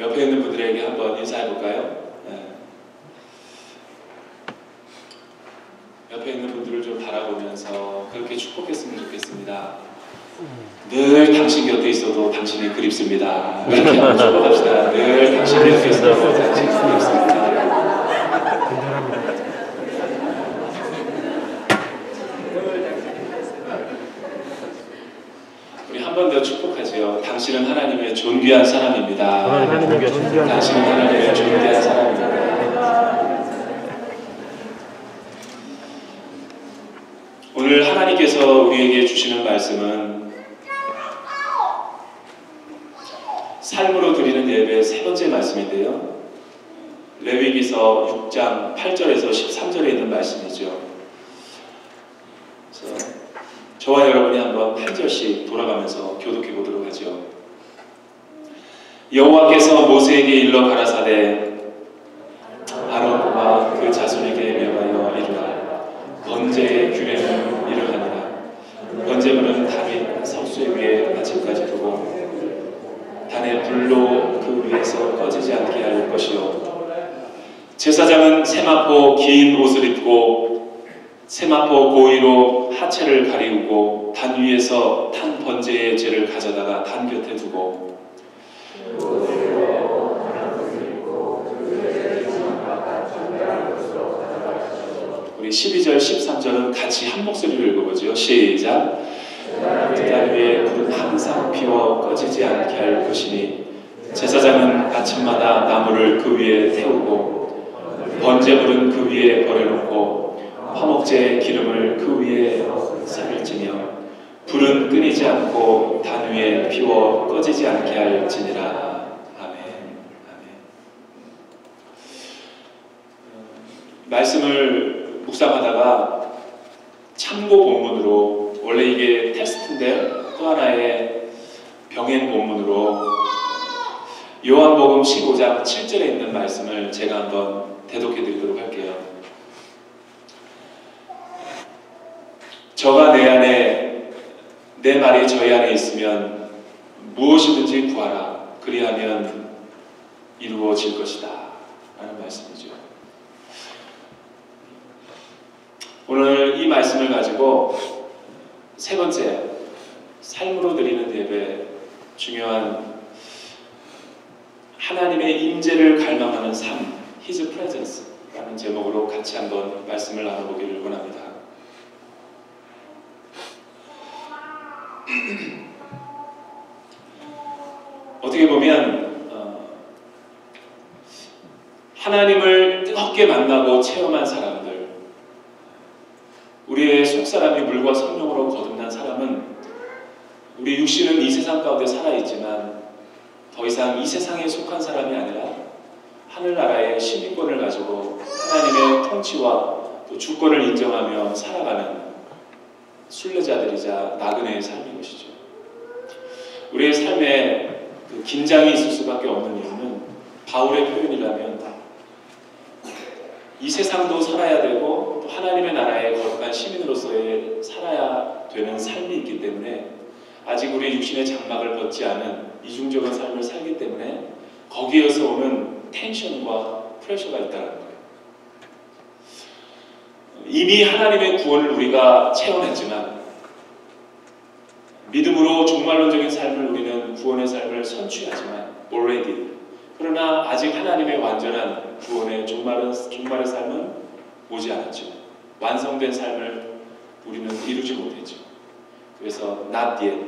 옆에 있는 분들에게 한번 인사해 볼까요? 옆에 있는 분들을 좀 바라보면서 그렇게 축복했으면 좋겠습니다. 늘 당신 곁에 있어도 당신이 그립습니다. 그렇게 한번 축복합시다. 늘 당신 곁에 있어도 당신이 그립습니다. 우리 한 번 더 축복하지요. 당신은 하나님의 존귀한 사람입니다. 당신은 하나님의 존귀한 사람입니다. 오늘 하나님께서 우리에게 주시는 말씀은 삶으로 드리는 예배의 세 번째 말씀인데요. 레위기서 6장 8절에서 13절에 있는 말씀이죠. 그래서 저와 여러분이 한번 8절씩 돌아가면서 교독해 보도록 하죠. 여호와께서 모세에게 일러 가라사대 아론과 그 자손에게 명하여 이르라. 번제의 규례는 이러하니라. 번제물은 다윗 석쇠 위에 아침까지 두고 단의 불로 그 위에서 꺼지지 않게 할 것이요. 제사장은 세마포 긴 옷을 입고 세마포 고위로 하체를 가리우고 단 위에서 탄 번제의 죄를 가져다가 단 곁에 두고 우리 12절 13절은 같이 한 목소리로 읽어보죠. 시작. 단 위에 불은 항상 피워 꺼지지 않게 할 것이니 제사장은 아침마다 나무를 그 위에 태우고 번제물은 그 위에 버려놓고 화목제의 기름을 그 위에撒을지며 불은 끊이지 않고 단 위에 피워 꺼지지 않게 할지니라. 아멘. 아멘. 말씀을 묵상하다가 참고 본문으로, 원래 이게 테스트인데 또 하나의 병행 본문으로 요한복음 15장 7절에 있는 말씀을 제가 한번 대독해 드리도록 할게요. 저가 내 안에, 내 말이 저희 안에 있으면 무엇이든지 구하라. 그리하면 이루어질 것이다. 라는 말씀이죠. 오늘 이 말씀을 가지고 세 번째, 삶으로 드리는 예배, 중요한 하나님의 임재를 갈망하는 삶, His Presence 라는 제목으로 같이 한번 말씀을 나눠보기를 원합니다. 어떻게 보면 하나님을 뜨겁게 만나고 체험한 사람들, 우리의 속사람이 물과 성령으로 거듭난 사람은 우리 육신은 이 세상 가운데 살아있지만 더 이상 이 세상에 속한 사람이 아니라 하늘나라의 시민권을 가지고 하나님의 통치와 또 주권을 인정하며 살아가는 순례자들이자 나그네의 삶인 것이죠. 우리의 삶에 그 긴장이 있을 수밖에 없는 이유는 바울의 표현이라면 이 세상도 살아야 되고 또 하나님의 나라의 거룩한 시민으로서의 살아야 되는 삶이 있기 때문에 아직 우리 육신의 장막을 벗지 않은 이중적인 삶을 살기 때문에 거기에서 오는 텐션과 프레셔가 있다는 거예요. 이미 하나님의 구원을 우리가 체험했지만 믿음으로 종말론적인 삶을 우리는 구원의 삶을 선취하지만 already, 그러나 아직 하나님의 완전한 구원의 종말의 삶은 오지 않았죠. 완성된 삶을 우리는 이루지 못했죠. 그래서 not yet,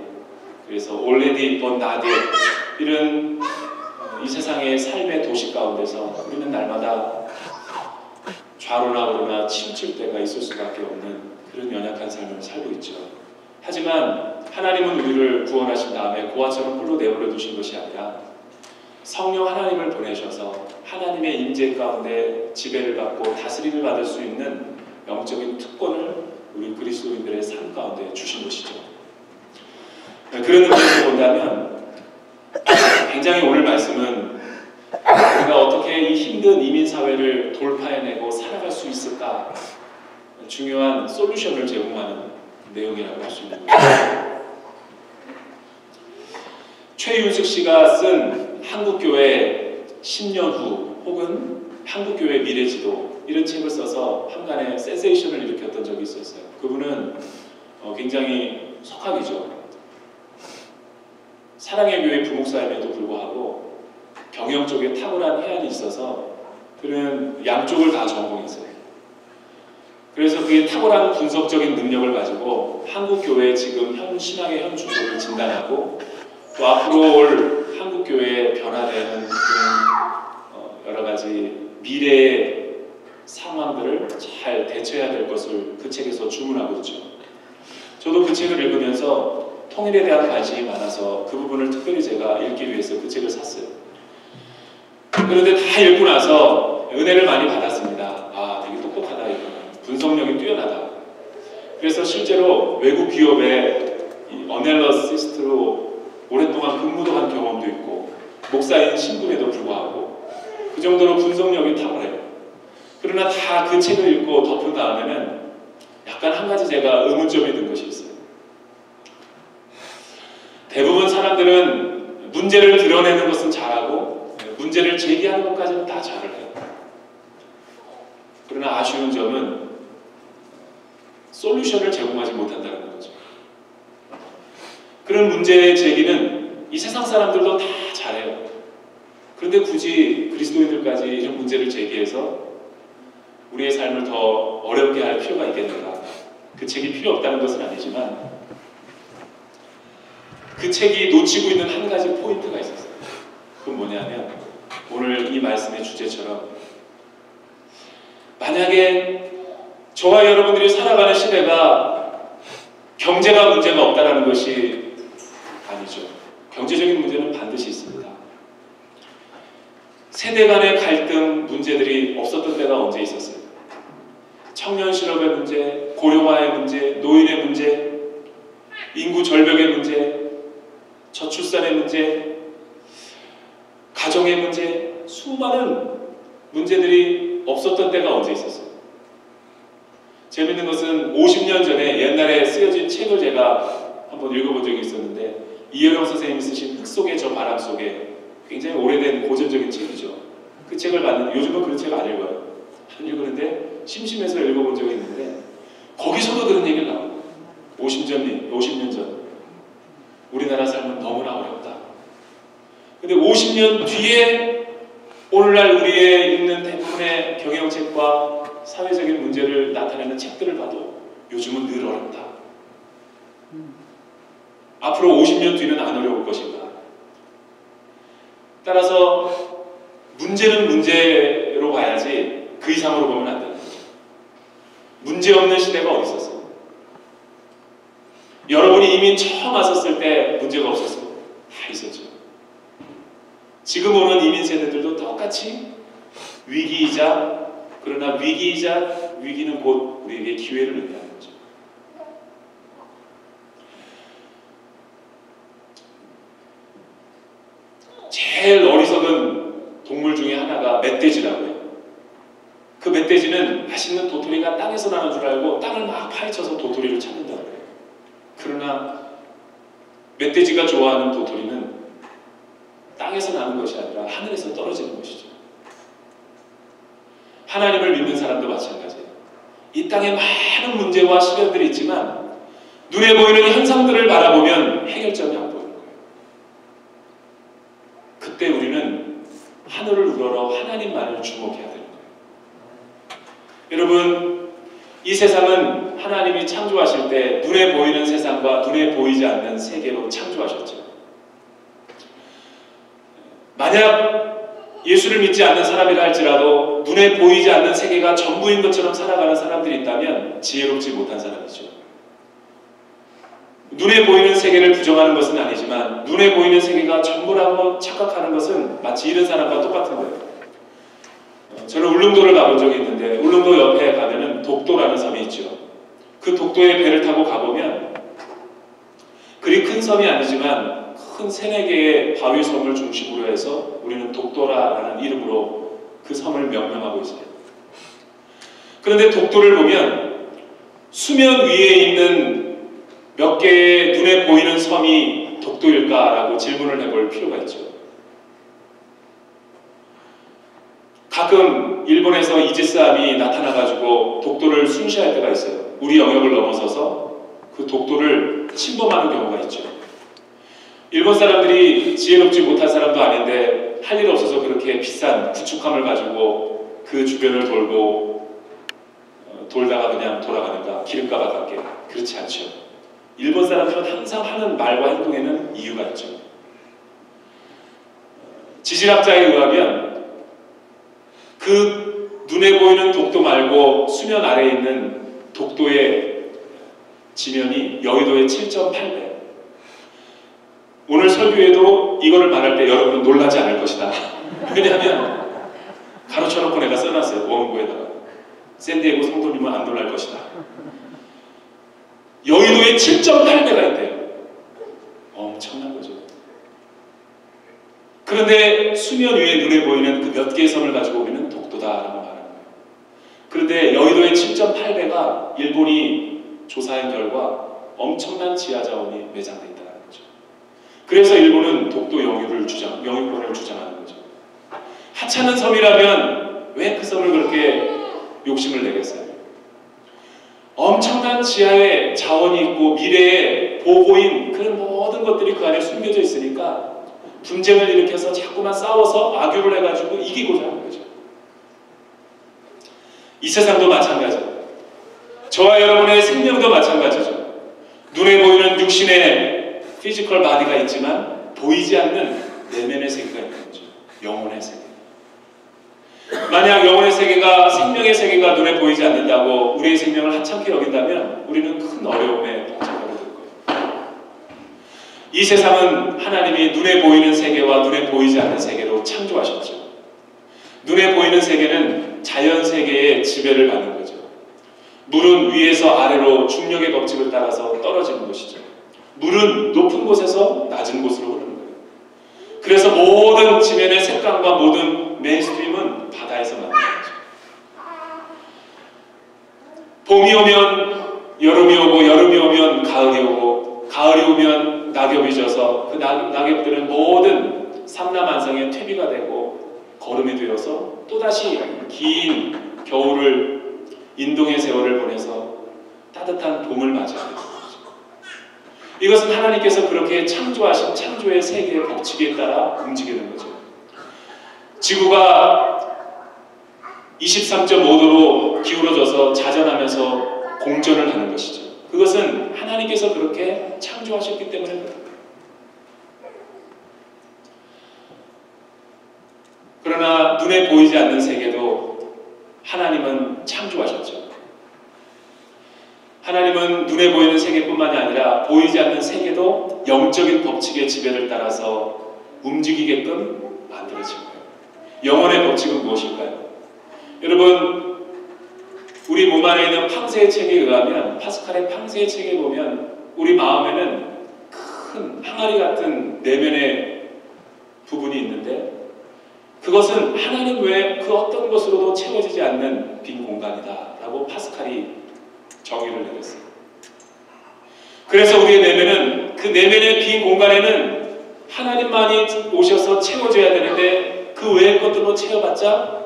그래서 already but not yet, 이런 이 세상의 삶의 도시 가운데서 우리는 날마다 좌로나 우로나 치우칠 때가 있을 수밖에 없는 그런 연약한 삶을 살고 있죠. 하지만 하나님은 우리를 구원하신 다음에 고아처럼 홀로 내버려 두신 것이 아니라 성령 하나님을 보내셔서 하나님의 임재 가운데 지배를 받고 다스림을 받을 수 있는 영적인 특권을 우리 그리스도인들의 삶 가운데 주신 것이죠. 그런 의미에서 본다면 굉장히 오늘 말씀은 우리가 어떻게 이 힘든 이민사회를 돌파해내고 살아갈 수 있을까 중요한 솔루션을 제공하는 내용이라고 할 수 있는 거죠. 최윤숙 씨가 쓴 한국교회 10년 후 혹은 한국교회 미래지도 이런 책을 써서 한간에 센세이션을 일으켰던 적이 있었어요. 그분은 굉장히 석학이죠. 사랑의 교회 부목사임에도 불구하고 경영 쪽에 탁월한 해안이 있어서 그는 양쪽을 다 전공했어요. 그래서 그게 탁월한 분석적인 능력을 가지고 한국교회의 지금 현 신앙의 현 주소를 진단하고 또 앞으로 올 한국교회의 변화되는 여러 가지 미래의 상황들을 잘 대처해야 될 것을 그 책에서 주문하거든요. 저도 그 책을 읽으면서 통일에 대한 관심이 많아서 그 부분을 특별히 제가 읽기 위해서 그 책을 샀어요. 그런데 다 읽고 나서 은혜를 많이 받았습니다. 아, 되게 똑똑하다, 이거는. 분석력이 뛰어나다. 그래서 실제로 외국 기업의 어널리스트로 오랫동안 근무도 한 경험도 있고 목사인 신분에도 불구하고 그 정도로 분석력이 탁월해요. 그러나 다 그 책을 읽고 덮은 다음에는 약간 한 가지 제가 의문점이 든 것이 있어요. 대부분 사람들은 문제를 드러내는 것은 잘하고 문제를 제기하는 것까지는 다 잘을 해요. 그러나 아쉬운 점은 솔루션을 제공하지 못한다는 거죠. 그런 문제의 제기는 이 세상 사람들도 다 잘해요. 그런데 굳이 그리스도인들까지 이런 문제를 제기해서 우리의 삶을 더 어렵게 할 필요가 있겠는가? 그 책이 필요 없다는 것은 아니지만 그 책이 놓치고 있는 한 가지 포인트가 있었어요. 그건 뭐냐면 오늘 이 말씀의 주제처럼 만약에 저와 여러분들이 살아가는 시대가 경제가 문제가 없다는 것이 아니죠. 경제적인 문제는 반드시 있습니다. 세대 간의 갈등 문제들이 없었던 때가 언제 있었어요? 청년 실업의 문제, 고령화의 문제, 노인의 문제, 인구 절벽의 문제, 저출산의 문제, 가정의 문제, 수많은 문제들이 없었던 때가 언제 있었어요? 재밌는 것은 50년 전에 옛날에 쓰여진 책을 제가 한번 읽어본 적이 있었는데 이혜령 선생님이 쓰신 흙 속의 저 바람 속에 굉장히 오래된 고전적인 책이죠. 그 책을 봤는데 요즘은 그런 책 안 읽어요. 안 읽었는데 심심해서 읽어본 적이 있는데 거기서도 그런 얘기를 나와요. 50년 전 우리나라 삶은 너무나 어렵다. 근데 50년 뒤에 오늘날 우리의 읽는 대부분의 경영책과 사회적인 문제를 나타내는 책들을 봐도 요즘은 늘 어렵다. 앞으로 50년 뒤는 안 어려울 것인가. 따라서 문제는 문제로 봐야지 그 이상으로 보면 안 되는 거죠. 문제 없는 시대가 어디 있었어요? 여러분이 이민 처음 왔었을 때 문제가 없었어요? 다 있었죠. 지금 오는 이민 세대들도 똑같이 위기이자 그러나 위기는 곧 우리에게 기회를 의미하는 거죠. 제일 어리석은 동물 중에 하나가 멧돼지라고 해요. 그 멧돼지는 맛있는 도토리가 땅에서 나는 줄 알고 땅을 막 파헤쳐서 도토리를 찾는다고 해요. 그러나 멧돼지가 좋아하는 도토리는 땅에서 나는 것이 아니라 하늘에서 떨어지는 것이죠. 하나님을 믿는 사람도 마찬가지예요. 이 땅에 많은 문제와 시련들이 있지만 눈에 보이는 현상들을 바라보면 해결점이 안 보이는 거예요. 그때 우리는 하늘을 우러러 하나님만을 주목해야 되는 거예요. 여러분, 이 세상은 하나님이 창조하실 때 눈에 보이는 세상과 눈에 보이지 않는 세계로 창조하셨죠. 만약 예수를 믿지 않는 사람이라 할지라도 눈에 보이지 않는 세계가 전부인 것처럼 살아가는 사람들이 있다면 지혜롭지 못한 사람이죠. 눈에 보이는 세계를 부정하는 것은 아니지만 눈에 보이는 세계가 전부라고 착각하는 것은 마치 이런 사람과 똑같은 거예요. 저는 울릉도를 가본 적이 있는데 울릉도 옆에 가면은 독도라는 섬이 있죠. 그 독도에 배를 타고 가보면 그리 큰 섬이 아니지만 큰 3-4개의 바위 섬을 중심으로 해서 우리는 독도라는 이름으로 그 섬을 명명하고 있어요. 그런데 독도를 보면 수면 위에 있는 몇 개의 눈에 보이는 섬이 독도일까라고 질문을 해볼 필요가 있죠. 가끔 일본에서 이지스함이 나타나가지고 독도를 순시할 때가 있어요. 우리 영역을 넘어서서 그 독도를 침범하는 경우가 있죠. 일본 사람들이 지혜롭지 못한 사람도 아닌데 할 일 없어서 그렇게 비싼 구축함을 가지고 그 주변을 돌다가 그냥 돌아가는가? 기름값 아깝게. 그렇지 않죠. 일본 사람들은 항상 하는 말과 행동에는 이유가 있죠. 지질학자에 의하면 그 눈에 보이는 독도 말고 수면 아래에 있는 독도의 지면이 여의도의 7.8배. 오늘 설교에도 이거를 말할 때 여러분은 놀라지 않을 것이다. 왜냐하면 가로쳐놓고 내가 써놨어요. 원고에다가. 샌디에고 성도님은 안 놀랄 것이다. 여의도에 7.8배가 있대요. 엄청난 거죠. 그런데 수면 위에 눈에 보이는 그 몇 개의 섬을 가지고 우리는 독도다라고 말하는 거예요. 그런데 여의도의 7.8배가 일본이 조사한 결과 엄청난 지하 자원이 매장되어 있다는 거죠. 그래서 일본은 독도 영유권을 주장하는 거죠. 하찮은 섬이라면 왜 그 섬을 그렇게 욕심을 내겠어요? 엄청난 지하에 자원이 있고 미래의 보고인 그런 모든 것들이 그 안에 숨겨져 있으니까 분쟁을 일으켜서 자꾸만 싸워서 악유를 해가지고 이기고자 하는 거죠. 이 세상도 마찬가지예요. 저와 여러분의 생명도 마찬가지죠. 눈에 보이는 육신의 피지컬 바디가 있지만 보이지 않는 내면의 세계가 있는 거죠. 영혼의 세계. 만약 영혼의 세계가 생명의 세계가 눈에 보이지 않는다고 우리의 생명을 하찮게 여긴다면 우리는 큰 어려움에 봉착하게 될 거예요. 이 세상은 하나님이 눈에 보이는 세계와 눈에 보이지 않는 세계로 창조하셨죠. 눈에 보이는 세계는 자연 세계의 지배를 받는 거죠. 물은 위에서 아래로 중력의 법칙을 따라서 떨어지는 것이죠. 물은 높은 곳에서 낮은 곳으로 흐르는 거예요. 그래서 모든 지면의 색감과 모든 메인스트림은 바다에서 만나는 거죠. 봄이 오면 여름이 오고 여름이 오면 가을이 오고 가을이 오면 낙엽이 져서 그 낙엽들은 모든 삼라만상의 퇴비가 되고 거름이 되어서 또다시 긴 겨울을 인동의 세월을 보내서 따뜻한 봄을 맞이하게 됩니다. 이것은 하나님께서 그렇게 창조하신 창조의 세계의 법칙에 따라 움직이는 거죠. 지구가 23.5도로 기울어져서 자전하면서 공전을 하는 것이죠. 그것은 하나님께서 그렇게 창조하셨기 때문에 그렇습니다. 그러나 눈에 보이지 않는 세계도 하나님은 창조하셨죠. 하나님은 눈에 보이는 세계뿐만이 아니라 보이지 않는 세계도 영적인 법칙의 지배를 따라서 움직이게끔 만들어진 거예요. 영혼의 법칙은 무엇일까요? 여러분, 우리 몸 안에 있는 팡세의 책에 의하면, 파스칼의 팡세의 책에 보면 우리 마음에는 큰 항아리 같은 내면의 부분이 있는데 그것은 하나님 외에 그 어떤 것으로도 채워지지 않는 빈 공간이다 라고 파스칼이 정의를 내렸어요. 그래서 우리의 내면은 그 내면의 빈 공간에는 하나님만이 오셔서 채워줘야 되는데 그 외의 것들로 채워봤자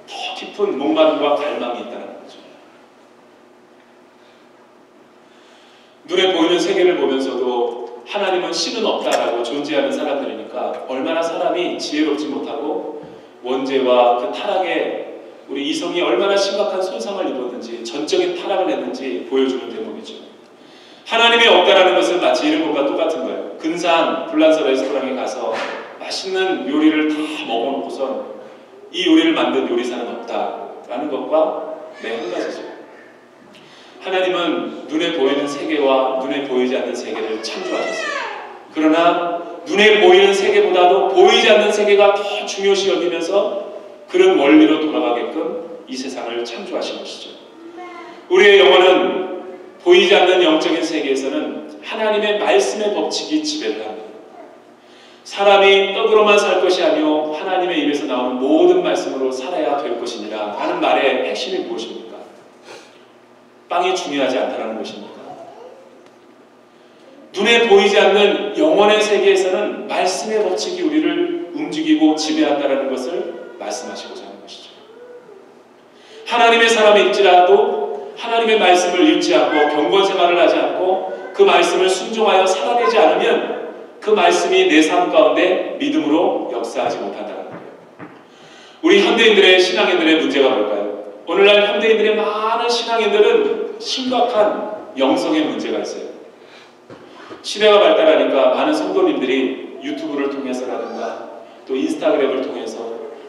더 깊은 목마름과 갈망이 있다는 거죠. 눈에 보이는 세계를 보면서도 하나님은 신은 없다라고 존재하는 사람들이니까 얼마나 사람이 지혜롭지 못하고 원죄와 그 타락에 우리 이성이 얼마나 심각한 손상을 입었는지 전적인 타락을 했는지 보여주는 대목이죠. 하나님이 없다라는 것은 마치 이런 것과 똑같은 거예요. 근사한 불란서 레스토랑에 가서 맛있는 요리를 다 먹어놓고선 이 요리를 만든 요리사는 없다라는 것과 한 가지죠. 하나님은 눈에 보이는 세계와 눈에 보이지 않는 세계를 창조하셨어요. 그러나 눈에 보이는 세계보다도 보이지 않는 세계가 더 중요시 여기면서 그런 원리로 돌아가게끔 이 세상을 창조하신 것이죠. 우리의 영혼은 보이지 않는 영적인 세계에서는 하나님의 말씀의 법칙이 지배를 합니다. 사람이 떡으로만 살 것이 아니요 하나님의 입에서 나오는 모든 말씀으로 살아야 될 것이니라 하는 말의 핵심이 무엇입니까? 빵이 중요하지 않다는 것입니까? 눈에 보이지 않는 영혼의 세계에서는 말씀의 법칙이 우리를 움직이고 지배한다는 것을 말씀하시고자 하는 것이죠. 하나님의 사람일지라도 하나님의 말씀을 읽지 않고 경건 생활을 하지 않고 그 말씀을 순종하여 살아내지 않으면 그 말씀이 내 삶 가운데 믿음으로 역사하지 못한다는 거예요. 우리 현대인들의 신앙인들의 문제가 뭘까요? 오늘날 현대인들의 많은 신앙인들은 심각한 영성의 문제가 있어요. 시대가 발달하니까 많은 성도님들이 유튜브를 통해서라든가 또 인스타그램을 통해서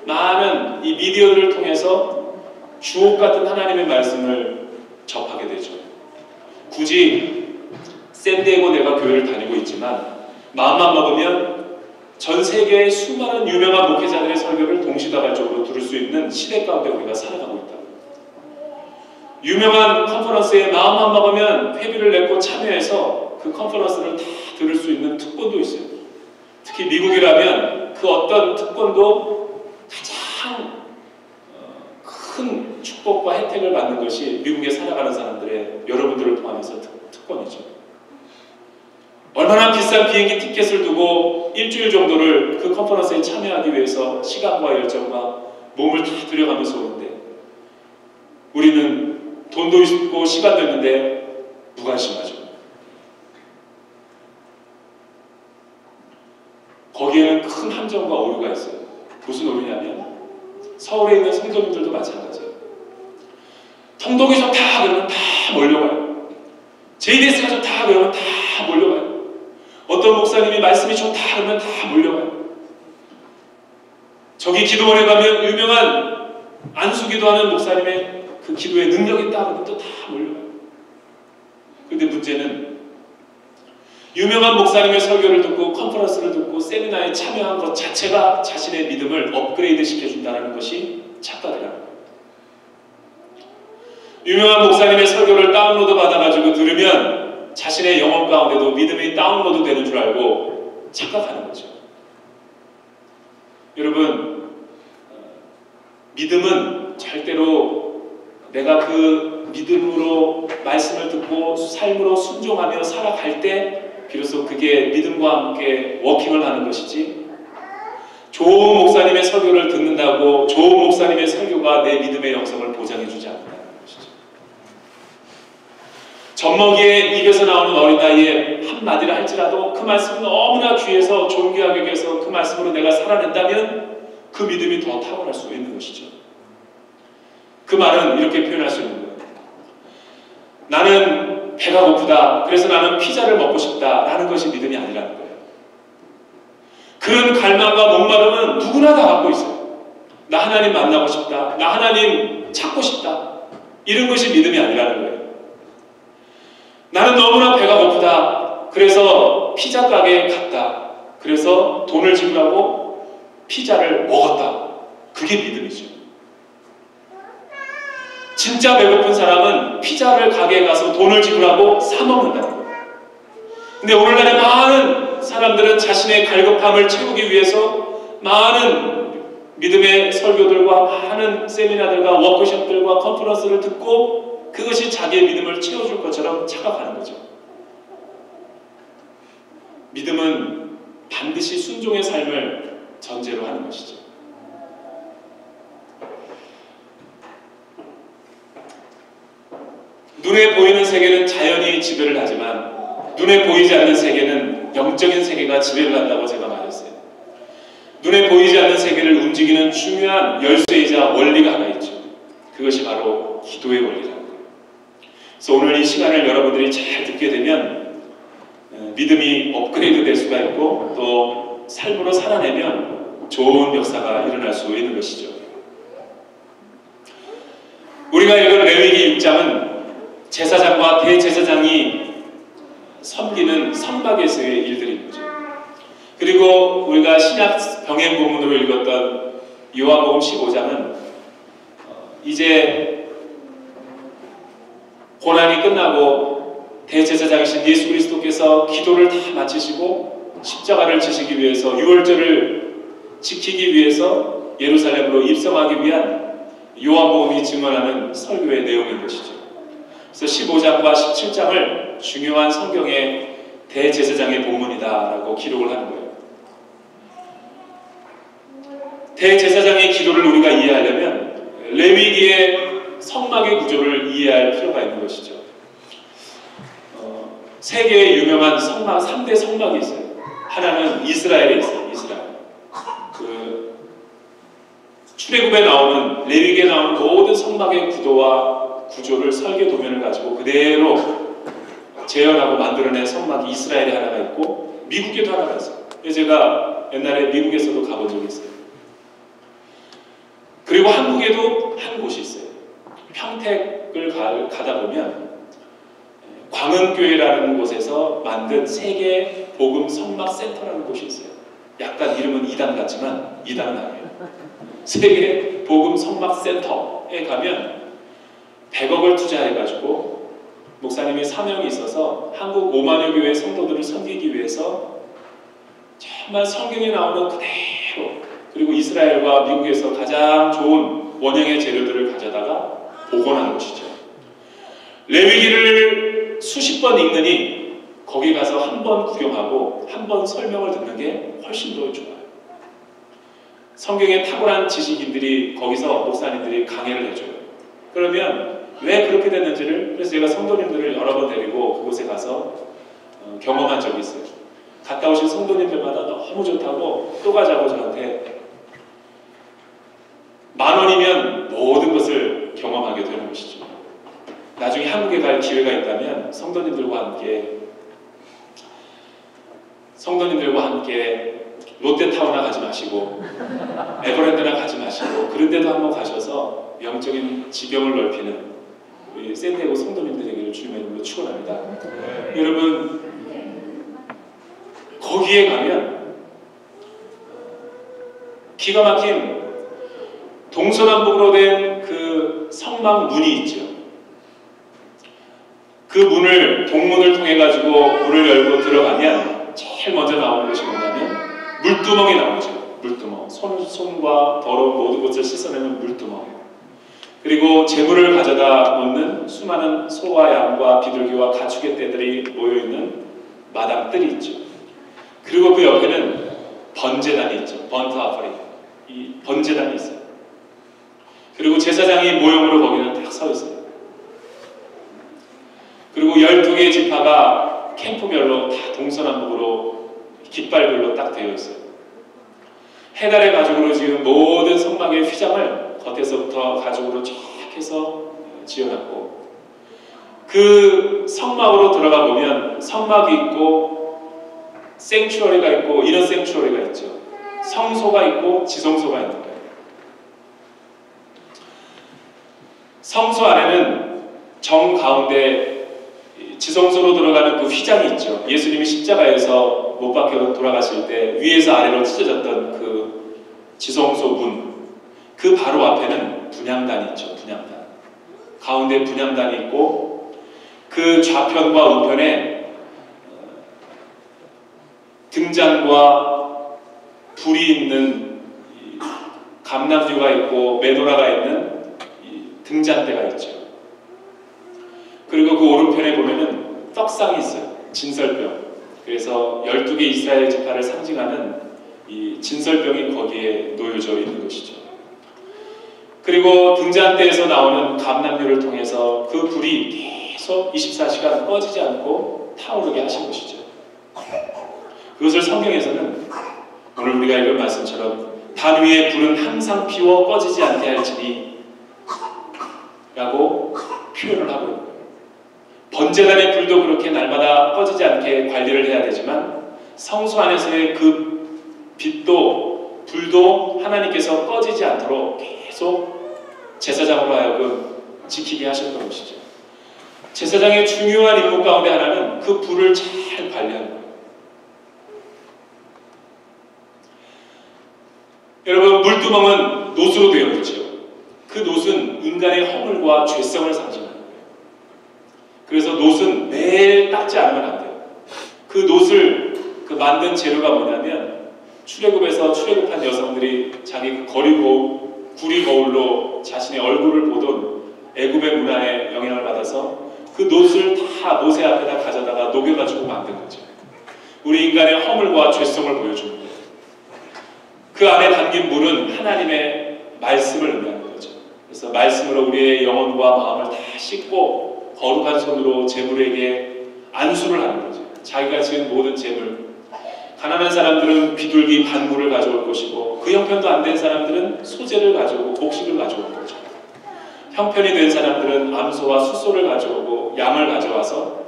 많은 이 미디어를 통해서 주옥 같은 하나님의 말씀을 접하게 되죠. 굳이 샌디에고 내가 교회를 다니고 있지만 마음만 먹으면 전 세계의 수많은 유명한 목회자들의 설교를 동시다발적으로 들을 수 있는 시대 가운데 우리가 살아가고 있다. 유명한 컨퍼런스에 마음만 먹으면 회비를 내고 참여해서 그 컨퍼런스를 다 들을 수 있는 특권도 있어요. 특히 미국이라면 그 어떤 특권도 가장 큰 축복과 혜택을 받는 것이 미국에 살아가는 사람들의 여러분들을 포함해서 특권이죠. 얼마나 비싼 비행기 티켓을 두고 일주일 정도를 그 컨퍼런스에 참여하기 위해서 시간과 열정과 몸을 다 들여가면서 오는데 우리는 돈도 있고 시간도 있는데 무관심하죠. 거기에는 큰 함정과 오류가 있어요. 무슨 오류냐면 서울에 있는 성도님들도 마찬가지예요. 통독이 좋다 그러면 다 몰려가요. JDS가 좋다 그러면 다 몰려가요. 어떤 목사님이 말씀이 좋다 그러면 다 몰려가요. 저기 기도원에 가면 유명한 안수기도하는 목사님의 그 기도에 능력이 있다 그러면 또 다 몰려가요. 그런데 문제는 유명한 목사님의 설교를 듣고 컨퍼런스를 듣고 세미나에 참여한 것 자체가 자신의 믿음을 업그레이드 시켜준다는 것이 착각이라는 거예요. 유명한 목사님의 설교를 다운로드 받아가지고 들으면 자신의 영혼 가운데도 믿음이 다운로드 되는 줄 알고 착각하는 거죠. 여러분, 믿음은 절대로 내가 그 믿음으로 말씀을 듣고 삶으로 순종하며 살아갈 때 비로소 그게 믿음과 함께 워킹을 하는 것이지, 좋은 목사님의 설교를 듣는다고 좋은 목사님의 설교가 내 믿음의 영성을 보장해주지 않는다는 것이죠. 젖먹이의 입에서 나오는 어린 아이의 한마디를 할지라도 그 말씀이 너무나 귀해서 존귀하게 여겨서 그 말씀으로 내가 살아낸다면 그 믿음이 더 탁월할 수 있는 것이죠. 그 말은 이렇게 표현할 수 있는 거예요. 나는 배가 고프다. 그래서 나는 피자를 먹고 싶다. 라는 것이 믿음이 아니라는 거예요. 그런 갈망과 목마름은 누구나 다 갖고 있어요. 나 하나님 만나고 싶다. 나 하나님 찾고 싶다. 이런 것이 믿음이 아니라는 거예요. 나는 너무나 배가 고프다. 그래서 피자 가게에 갔다. 그래서 돈을 지불하고 피자를 먹었다. 그게 믿음이죠. 진짜 배고픈 사람은 피자를 가게에 가서 돈을 지불하고 사 먹는다는 거예요. 근데 오늘날의 많은 사람들은 자신의 갈급함을 채우기 위해서 많은 믿음의 설교들과 많은 세미나들과 워크숍들과 컨퍼런스를 듣고 그것이 자기의 믿음을 채워줄 것처럼 착각하는 거죠. 믿음은 반드시 순종의 삶을 전제로 하는 것이죠. 눈에 보이는 세계는 자연이 지배를 하지만 눈에 보이지 않는 세계는 영적인 세계가 지배를 한다고 제가 말했어요. 눈에 보이지 않는 세계를 움직이는 중요한 열쇠이자 원리가 하나 있죠. 그것이 바로 기도의 원리라는 거예요. 그래서 오늘 이 시간을 여러분들이 잘 듣게 되면 믿음이 업그레이드 될 수가 있고 또 삶으로 살아내면 좋은 역사가 일어날 수 있는 것이죠. 우리가 읽은 레위기 6장은 제사장과 대제사장이 섬기는 성막에서의 일들입니다. 그리고 우리가 신약 병행 본문으로 읽었던 요한복음 15장은 이제 고난이 끝나고 대제사장이신 예수 그리스도께서 기도를 다 마치시고 십자가를 지시기 위해서 유월절을 지키기 위해서 예루살렘으로 입성하기 위한 요한복음이 증언하는 설교의 내용인 것이죠. 그래서 15장과 17장을 중요한 성경의 대제사장의 본문이다라고 기록을 하는 거예요. 대제사장의 기도를 우리가 이해하려면 레위기의 성막의 구조를 이해할 필요가 있는 것이죠. 세계에 유명한 성막, 3대 성막이 있어요. 하나는 이스라엘에 있어요. 이스라엘. 출애굽에 나오는, 레위기에 나오는 모든 성막의 구조를 설계 도면을 가지고 그대로 재현하고 만들어낸 성막이 이스라엘에 하나가 있고 미국에도 하나가 있어요. 제가 옛날에 미국에서도 가본 적이 있어요. 그리고 한국에도 한 곳이 있어요. 평택을 가다 보면 광흥교회라는 곳에서 만든 세계 복음 성막 센터라는 곳이 있어요. 약간 이름은 이단 같지만 이단은 아니에요. 세계 복음 성막 센터에 가면 100억을 투자해가지고 목사님이 사명이 있어서 한국 5만여 교회 성도들을 섬기기 위해서 정말 성경에 나오는 그대로, 그리고 이스라엘과 미국에서 가장 좋은 원형의 재료들을 가져다가 복원한 곳이죠. 레위기를 수십 번 읽느니 거기 가서 한 번 구경하고 한 번 설명을 듣는 게 훨씬 더 좋아요. 성경에 탁월한 지식인들이 거기서 목사님들이 강해를 해줘요. 그러면 왜 그렇게 됐는지를, 그래서 제가 성도님들을 여러 번 데리고 그곳에 가서 경험한 적이 있어요. 갔다 오신 성도님들마다 너무 좋다고 또 가자고 저한테, 10,000원이면 모든 것을 경험하게 되는 것이죠. 나중에 한국에 갈 기회가 있다면 성도님들과 함께 롯데타워나 가지 마시고 에버랜드나 가지 마시고 그런 데도 한번 가셔서 영적인 지경을 넓히는 우리 샌디에고 성도님들에게 주님의 이름으로 축원합니다. 여러분, 거기에 가면 기가 막힌 동서남북으로 된 그 성막 문이 있죠. 그 문을, 동문을 통해 가지고 문을 열고 들어가면 제일 먼저 나오는 것이 뭐냐면 물두멍이 나오죠. 물두멍. 손과 더러운 모든 것을 씻어내는 물두멍. 그리고 재물을 가져다 놓는 수많은 소와 양과 비둘기와 가축의 떼들이 모여있는 마당들이 있죠. 그리고 그 옆에는 번제단이 있죠. 번트 아퍼링. 이 번제단이 있어요. 그리고 제사장이 모형으로 거기는 딱 서 있어요. 그리고 12개의 지파가 캠프별로 다 동서남북으로 깃발별로 딱 되어 있어요. 해달의 가죽으로 지은 모든 성막의 휘장을 겉에서부터 가죽으로 쫙 해서 지어놨고, 그 성막으로 들어가 보면 성막이 있고 생추어리가 있고 이너 생추어리가 있죠. 성소가 있고 지성소가 있는 거예요. 성소 안에는 정 가운데 지성소로 들어가는 그 휘장이 있죠. 예수님이 십자가에서 못 박혀 돌아가실 때 위에서 아래로 찢어졌던 그 지성소 문, 그 바로 앞에는 분향단이 있죠. 분향단. 가운데 분향단이 있고 그 좌편과 우편에 등잔과 불이 있는 감람류가 있고 메노라가 있는 등잔대가 있죠. 그리고 그 오른편에 보면은 떡상이 있어요. 진설병. 그래서 12개 이스라엘 지파를 상징하는 이 진설병이 거기에 놓여져 있는 것이죠. 그리고 등잔대에서 나오는 감람류를 통해서 그 불이 계속 24시간 꺼지지 않고 타오르게 하신 것이죠. 그것을 성경에서는 오늘 우리가 읽은 말씀처럼 단 위에 불은 항상 피워 꺼지지 않게 할지니 라고 표현을 하고 있는 거예요. 번제단의 불도 그렇게 날마다 꺼지지 않게 관리를 해야 되지만 성소 안에서의 그 빛도 불도 하나님께서 꺼지지 않도록 계속 제사장으로 하여금 지키게 하셨던 것이죠. 제사장의 중요한 임무 가운데 하나는 그 불을 잘 관리하는 거예요. 여러분, 물두멍은 노수로 되어 있죠. 그 노수는 인간의 허물과 죄성을 상징하는 거예요. 그래서 노수는 매일 닦지 않으면 안 돼요. 그 노수를 만든 재료가 뭐냐면 출애굽에서 출애굽한 여성들이 자기 구리 거울로 자신의 얼굴을 보던 애굽의 문화에 영향을 받아서 그 노수를 다 모세 앞에다 가져다가 녹여가지고 만든 거죠. 우리 인간의 허물과 죄성을 보여주는 거예요. 그 안에 담긴 물은 하나님의 말씀을 의미하는 거죠. 그래서 말씀으로 우리의 영혼과 마음을 다 씻고 거룩한 손으로 재물에게 안수를 하는 거죠. 자기가 지은 모든 재물, 가난한 사람들은 비둘기 반구를 가져올 것이고 그 형편도 안 된 사람들은 소재를 가져오고 곡식을 가져올 거죠. 형편이 된 사람들은 암소와 숫소를 가져오고 양을 가져와서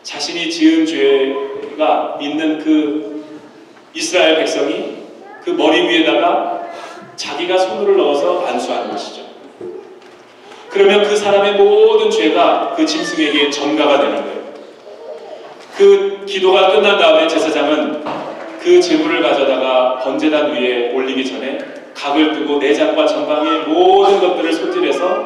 자신이 지은 죄가 있는 그 이스라엘 백성이 그 머리 위에다가 자기가 손을 넣어서 안수하는 것이죠. 그러면 그 사람의 모든 죄가 그 짐승에게 전가가 되는 거예요. 그 기도가 끝난 다음에 제사장은 그 제물을 가져다가 번제단 위에 올리기 전에 각을 뜨고 내장과 정강의 모든 것들을 손질해서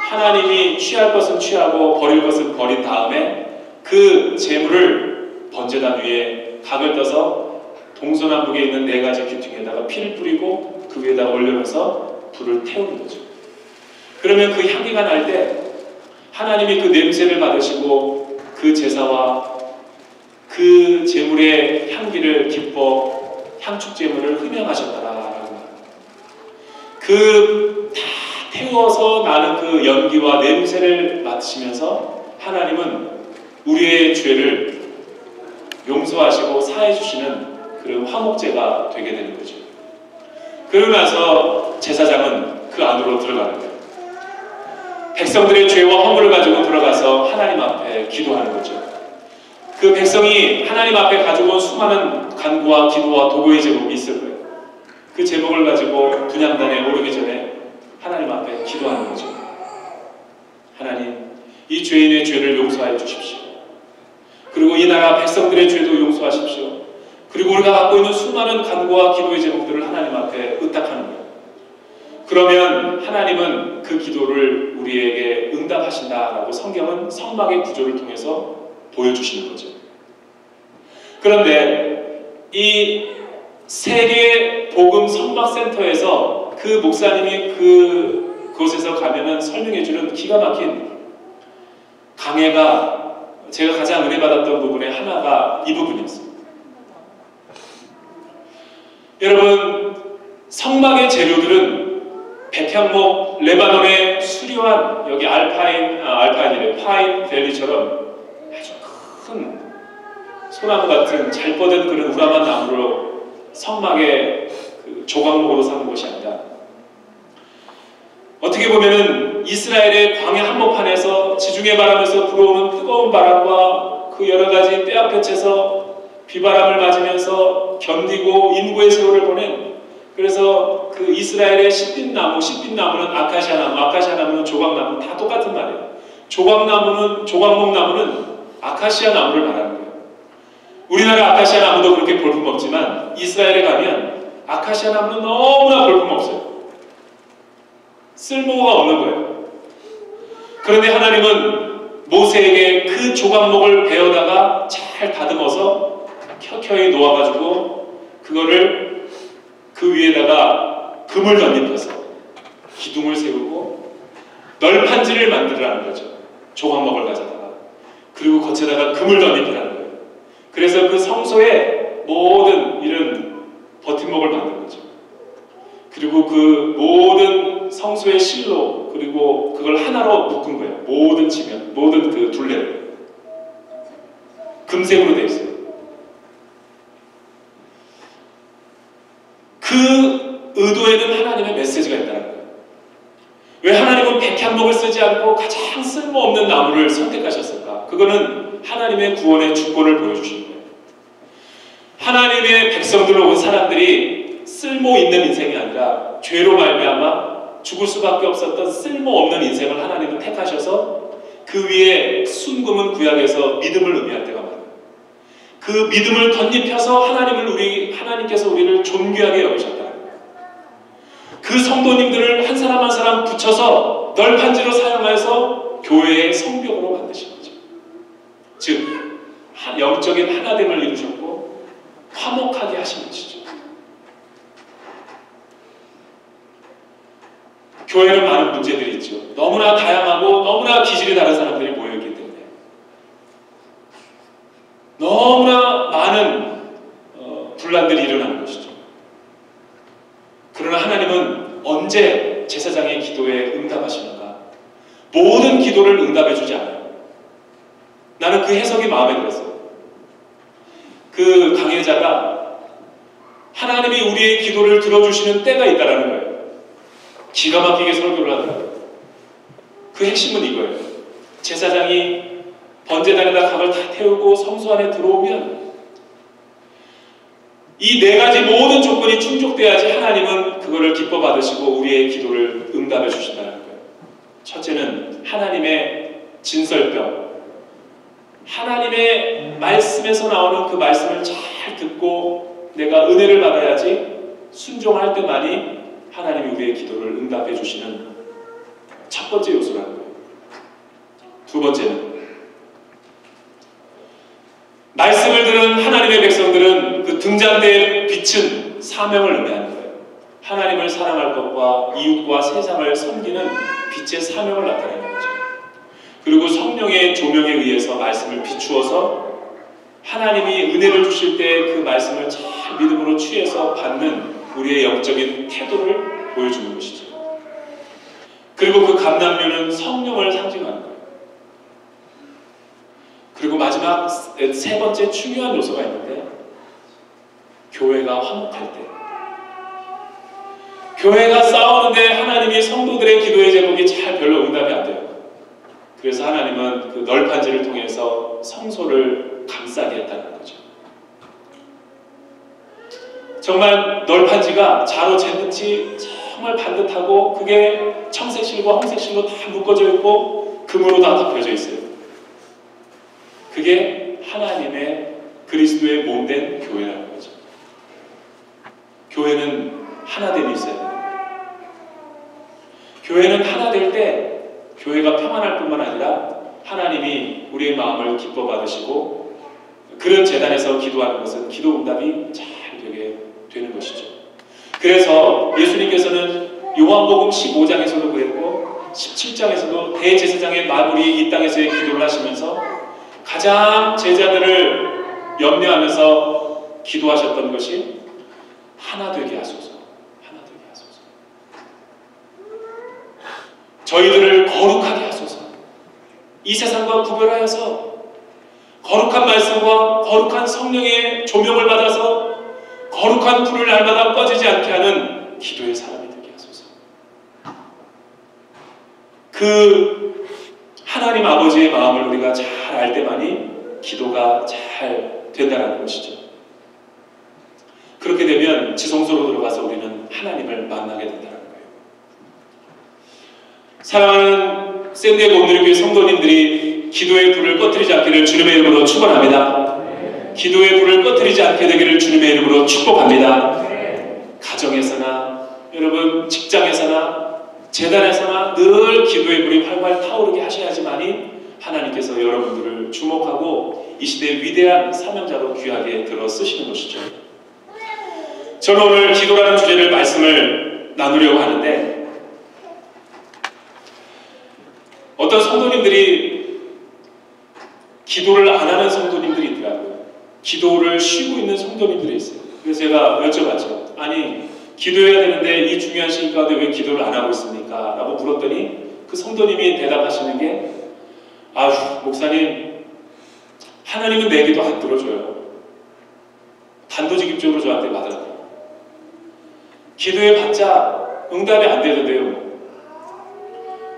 하나님이 취할 것은 취하고 버릴 것은 버린 다음에 그 제물을 번제단 위에 각을 떠서 동서남북에 있는 4가지 귀퉁이에다가 피를 뿌리고 그 위에다 올려놓아서 불을 태우는 거죠. 그러면 그 향기가 날 때 하나님이 그 냄새를 받으시고 그 제사와 그 제물의 향기를 기뻐 향축 제물을 흠양하셨다라고 합니다. 그 다 태워서 나는 그 연기와 냄새를 맡으시면서 하나님은 우리의 죄를 용서하시고 사해 주시는 그런 화목제가 되게 되는 거죠. 그러고 나서 제사장은 그 안으로 들어가는 거예요. 백성들의 죄와 허물을 가지고 들어가서 하나님 앞에 기도하는 거죠. 그 백성이 하나님 앞에 가지고 온 수많은 간구와 기도와 도구의 제목이 있을 거예요. 그 제목을 가지고 분향단에 오르기 전에 하나님 앞에 기도하는 거죠. 하나님, 이 죄인의 죄를 용서하여 주십시오. 그리고 이 나라 백성들의 죄도 용서하십시오. 그리고 우리가 갖고 있는 수많은 간구와 기도의 제목들을 하나님 앞에 의탁하는 거예요. 그러면 하나님은 그 기도를 우리에게 응답하신다라고 성경은 성막의 구조를 통해서 보여주시는 거죠. 그런데 이 세계 복음 성막센터에서 그 목사님이 그곳에서 가면은 설명해주는 기가 막힌 강해가 제가 가장 은혜 받았던 부분의 하나가 이 부분이었습니다. 여러분, 성막의 재료들은 백향목, 레바논의 수려한 여기 파인 밸리처럼 아주 큰 소나무 같은 잘 뻗은 그런 우람한 나무로 성막의 그 조각목으로 삼은 것이 아니라 어떻게 보면은 이스라엘의 광야 한복판에서 지중해 바람에서 불어오는 뜨거운 바람과 그 여러 가지 떼약볕에서 비바람을 맞으면서 견디고 인구의 세월을 보낸, 그래서 그 이스라엘의 십빛나무는 아카시아 나무는 조각나무, 다 똑같은 말이에요. 조각목 나무는 아카시아 나무를 말하는 거예요. 우리나라 아카시아 나무도 그렇게 볼품없지만 이스라엘에 가면 아카시아 나무는 너무나 볼품없어요. 쓸모가 없는 거예요. 그런데 하나님은 모세에게 그 조각목을 베어다가 잘 다듬어서 켜켜이 놓아가지고 그거를 그 위에다가 금을 덧입혀서 기둥을 세우고 널판지를 만들라는 거죠. 조각목을 가져다가. 그리고 겉에다가 금을 덧입히라는 거예요. 그래서 그 성소에 모든 이런 버팀목을 만든 거죠. 그리고 그 모든 성소의 실로, 그리고 그걸 하나로 묶은 거예요. 모든 지면, 모든 그 둘레를 금색으로 되어 있어요. 그 의도에는 하나님의 메시지가 있다는 거예요. 왜 하나님은 백향목을 쓰지 않고 가장 쓸모없는 나무를 선택하셨을까? 그거는 하나님의 구원의 주권을 보여주시는 거예요. 하나님의 백성들로 온 사람들이 쓸모 있는 인생이 아니라 죄로 말미암아 죽을 수밖에 없었던 쓸모없는 인생을 하나님은 택하셔서 그 위에 순금은 구약에서 믿음을 의미할 때가 많아요. 그 믿음을 덧입혀서 하나님께서 우리를 존귀하게 여기셨다는 거예요. 그 성도님들을 한 사람 한 사람 붙여서 널판지로 사용해서 교회의 성벽으로 만드신 거죠. 즉 영적인 하나됨을 이루셨고 화목하게 하신 것이죠. 교회는 많은 문제들이 있죠. 너무나 다양하고 너무나 기질이 다른 사람들이 모여있기 때문에 너무나 많은 분란들이 일어나는 것이죠. 그러나 하나님은 언제 제사장의 기도에 응답하시는가? 모든 기도를 응답해 주지 않아요. 나는 그 해석이 마음에 들었어요. 그 강해자가 하나님이 우리의 기도를 들어주시는 때가 있다라는 거예요. 기가 막히게 설교를 하더라고요. 그 핵심은 이거예요. 제사장이 번제단에다 각을 다 태우고 성소 안에 들어오면 이 네 가지 모든 조건이 충족돼야지 하나님은 그거를 기뻐 받으시고 우리의 기도를 응답해 주신다는 거예요. 첫째는 하나님의 진설병, 하나님의 말씀에서 나오는 그 말씀을 잘 듣고 내가 은혜를 받아야지 순종할 때만이 하나님이 우리의 기도를 응답해 주시는 첫 번째 요소라는 거예요. 두 번째는 말씀을 들은 하나님의 백성들은 그 등잔대에 비친 사명을 의미하는 거예요. 하나님을 사랑할 것과 이웃과 세상을 섬기는 빛의 사명을 나타내는 거죠. 그리고 성령의 조명에 의해서 말씀을 비추어서 하나님이 은혜를 주실 때 그 말씀을 잘 믿음으로 취해서 받는 우리의 영적인 태도를 보여주는 것이죠. 그리고 그 감람류는 성령을 상징하는 거예요. 그리고 마지막 세 번째 중요한 요소가 있는데 교회가 화목할 때, 교회가 싸우는데 하나님이 성도들의 기도의 제목이 잘 별로 응답이 안 돼요. 그래서 하나님은 그 널판지를 통해서 성소를 감싸게 했다는 거죠. 정말 널판지가 자로 쟀는지 정말 반듯하고 그게 청색실과 홍색실로 다 묶어져 있고 금으로 다 덮여져 있어요. 그게 하나님의 그리스도의 몸된 교회라는 거죠. 교회는 하나됨이 있어야 돼요. 교회는 하나 될 때 교회가 평안할 뿐만 아니라 하나님이 우리의 마음을 기뻐 받으시고 그런 제단에서 기도하는 것은 기도 응답이 잘 되게 되는 것이죠. 그래서 예수님께서는 요한복음 15장에서도 그랬고 17장에서도 대제사장의 마무리 이 땅에서의 기도를 하시면서 가장 제자들을 염려하면서 기도하셨던 것이 하나 되게 하소서, 하나 되게 하소서. 저희들을 거룩하게 하소서. 이 세상과 구별하여서 거룩한 말씀과 거룩한 성령의 조명을 받아서 거룩한 불을 날마다 꺼지지 않게 하는 기도의 사람이 되게 하소서. 그 하나님 아버지의 마음을 우리가 잘 알 때만이 기도가 잘 된다는 것이죠. 그렇게 되면 지성소로 들어가서 우리는 하나님을 만나게 된다는 거예요. 사랑하는 샌디에고 온누리교회 성도님들이 기도의 불을 꺼뜨리지 않기를 주님의 이름으로 축원합니다. 기도의 불을 꺼뜨리지 않게 되기를 주님의 이름으로 축복합니다. 가정에서나 여러분 직장에서나 재단에서나 늘 기도의 불이 활활 타오르게 하셔야지만이 하나님께서 여러분들을 주목하고 이 시대의 위대한 사명자로 귀하게 들어 쓰시는 것이죠. 저는 오늘 기도라는 주제를 말씀을 나누려고 하는데 어떤 성도님들이 기도를 안 하는 성도님들이 있더라고요. 기도를 쉬고 있는 성도님들이 있어요. 그래서 제가 여쭤봤죠. 아니 기도해야 되는데 이 중요한 시기 가운데 왜 기도를 안 하고 있습니까? 라고 물었더니 그 성도님이 대답하시는 게 아휴 목사님 하나님은 내 기도 안 들어줘요. 단도직입적으로 저한테 말하더라고요. 기도해봤자 응답이 안 되던데요.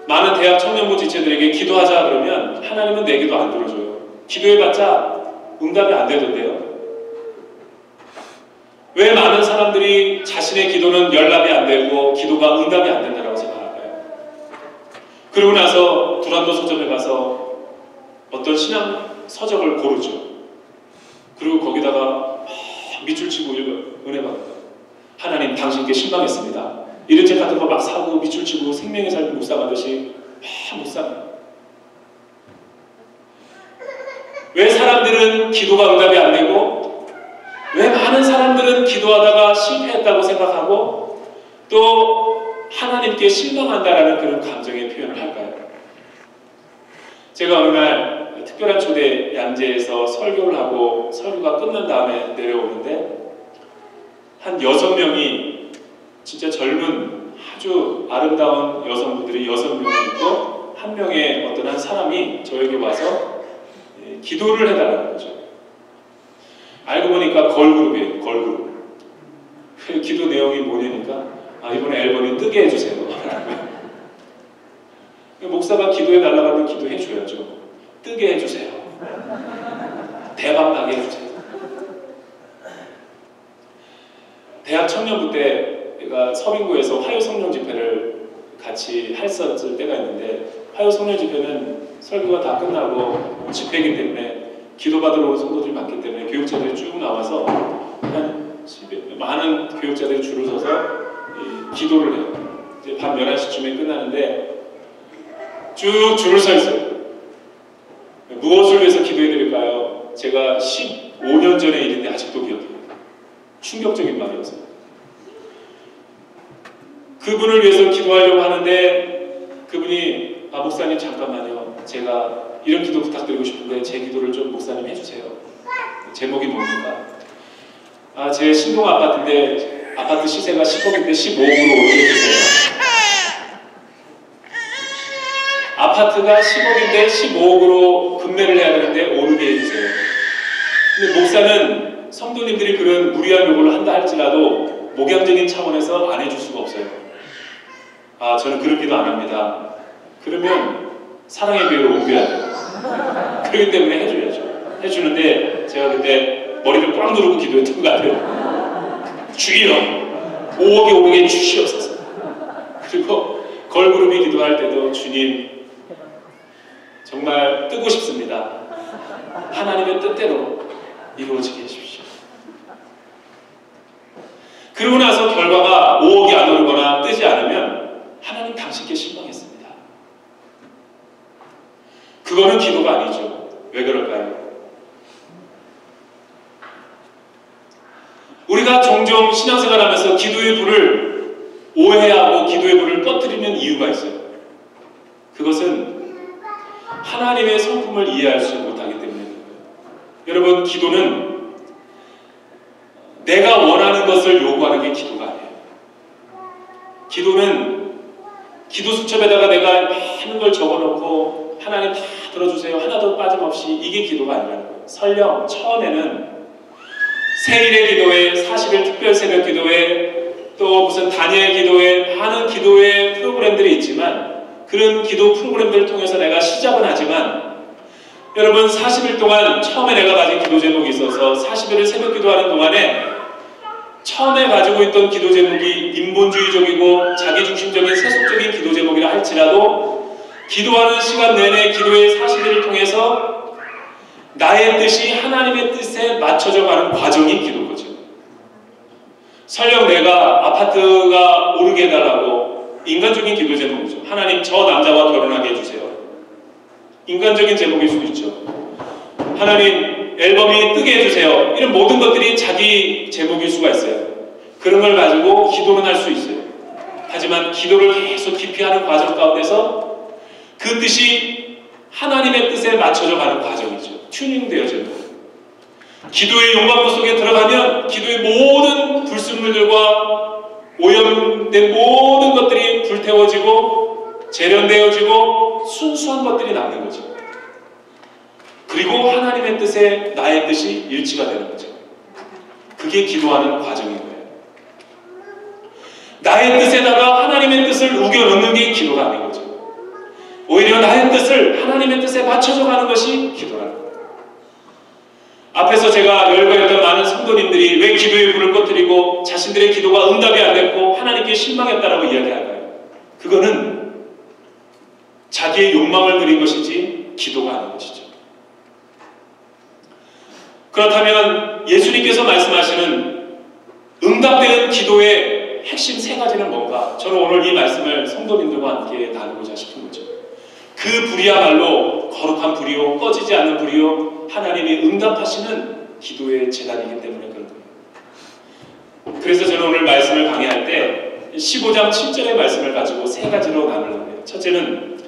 많은 대학 청년부 지체들에게 기도하자 그러면 하나님은 내 기도 안 들어줘요. 기도해봤자 응답이 안 되던데요. 왜 많은 사람들이 자신의 기도는 연락이 안 되고 기도가 응답이 안 된다고 생각할까요? 그러고 나서 두란노 서점에 가서 어떤 신앙 서적을 고르죠. 그리고 거기다가 밑줄 치고 읽어 은혜 받는다. 하나님 당신께 실망했습니다. 이런 책 같은 거 막 사고 밑줄 치고 생명의 삶을 묵상하듯이 묵상해요. 왜 사람들은 기도가 응답이 안 되고 왜 많은 사람들은 기도하다가 실패했다고 생각하고 또 하나님께 실망한다라는 그런 감정의 표현을 할까요? 제가 어느 날 특별한 초대 양재에서 설교를 하고 설교가 끝난 다음에 내려오는데 한 6명이 진짜 젊은 아주 아름다운 여성분들이 6명이 있고 한 명의 어떤 한 사람이 저에게 와서 기도를 해달라는 거죠. 알고 보니까 걸그룹이에요. 걸그룹. 기도 내용이 뭐냐니까 이번에 앨범이 뜨게 해주세요. 목사가 기도해달라고 하면 기도해줘야죠. 뜨게 해주세요. 대박 나게 해주세요. 대학 청년부 때 내가 서빙구에서 화요 성령 집회를 같이 했었을 때가 있는데, 화요 성령 집회는 설교가 다 끝나고 집회이기 때문에 기도받으러 온 성도들이 많기 때문에 교육자들이 쭉 나와서 많은 교육자들이 줄을 서서 기도를 해요. 이제 밤 11시쯤에 끝나는데 쭉 줄을 서 있어요. 무엇을 위해서 기도해드릴까요? 제가 15년 전의 일인데 아직도 기억해요. 충격적인 말이었어요. 그분을 위해서 기도하려고 하는데 그분이 목사님 잠깐만요. 제가 이런 기도 부탁드리고 싶은데 제 기도를 좀 목사님 해주세요. 제목이 뭡니까? 제 신동 아파트인데 아파트 시세가 10억인데 15억으로 오르게 해주세요. 아파트가 10억인데 15억으로 급매를 해야 되는데 오르게 해주세요. 근데 목사는 성도님들이 그런 무리한 요구를 한다 할지라도 목양적인 차원에서 안 해줄 수가 없어요. 저는 그런 기도 안 합니다. 그러면 사랑의 교회로 옮겨야 돼요. 그렇기 때문에 해줘야죠. 해주는데 제가 그때 머리를 꽉 누르고 기도했던 것 같아요. 주여 5억에 500에 주시옵소서. 그리고 걸그룹이 기도할 때도 주님 정말 뜨고 싶습니다. 하나님의 뜻대로 이루어지게 해주십시오. 그러고 나서 결과가 5억이 안 오르거나 뜨지 않으면 하나님 당신께 실망했습니다. 그거는 기도가 아니죠. 왜 그럴까요? 우리가 종종 신앙생활하면서 기도의 불을 오해하고 기도의 불을 꺼뜨리는 이유가 있어요. 그것은 하나님의 성품을 이해할 수 못하기 때문입니다. 여러분, 기도는 내가 원하는 것을 요구하는 게 기도가 아니에요. 기도는 기도 수첩에다가 내가 많은 걸 적어놓고 하나님 다 들어주세요. 하나도 빠짐없이 이게 기도가 아니라는 거예요. 설령 처음에는 세일의 기도회, 40일 특별 새벽 기도회, 또 무슨 다니엘 기도회, 많은 기도회 프로그램들이 있지만 그런 기도 프로그램들을 통해서 내가 시작은 하지만 여러분 40일 동안 처음에 내가 가진 기도 제목이 있어서 40일을 새벽 기도하는 동안에 처음에 가지고 있던 기도 제목이 인본주의적이고 자기중심적인 세속적인 기도 제목이라 할지라도 기도하는 시간 내내 기도의 40일을 통해서 나의 뜻이 하나님의 뜻에 맞춰져 가는 과정이 기도인 거죠. 설령 내가 아파트가 오르게 해달라고 인간적인 기도 제목이죠. 하나님 저 남자와 결혼하게 해주세요. 인간적인 제목일 수도 있죠. 하나님 앨범이 뜨게 해주세요. 이런 모든 것들이 자기 제목일 수가 있어요. 그런 걸 가지고 기도는 할 수 있어요. 하지만 기도를 계속 깊이 하는 과정 가운데서 그 뜻이 하나님의 뜻에 맞춰져 가는 과정이죠. 튜닝되어지는 거예요. 기도의 용광로 속에 들어가면 기도의 모든 불순물들과 오염된 모든 것들이 불태워지고 재련되어지고 순수한 것들이 남는 거죠. 그리고 하나님의 뜻에 나의 뜻이 일치가 되는 거죠. 그게 기도하는 과정인 거예요. 나의 뜻에다가 하나님의 뜻을 우겨 넣는 게 기도가 아닌 거죠. 오히려 나의 뜻을 하나님의 뜻에 맞춰져 가는 것이 기도라는 거예요. 앞에서 제가 열거했던 많은 성도님들이 왜 기도의 불을 꺼뜨리고 자신들의 기도가 응답이 안 됐고 하나님께 실망했다라고 이야기할까요? 그거는 자기의 욕망을 드린 것이지 기도가 아닌 것이죠. 그렇다면 예수님께서 말씀하시는 응답되는 기도의 핵심 3가지는 뭔가? 저는 오늘 이 말씀을 성도님들과 함께 나누고자 싶은 거죠. 그 불이야말로 거룩한 불이요 꺼지지 않는 불이요 하나님이 응답하시는 기도의 재단이기 때문에 그런 거예요. 그래서 저는 오늘 말씀을 강의할 때 15장 7절의 말씀을 가지고 3가지로 나누려고 해요. 첫째는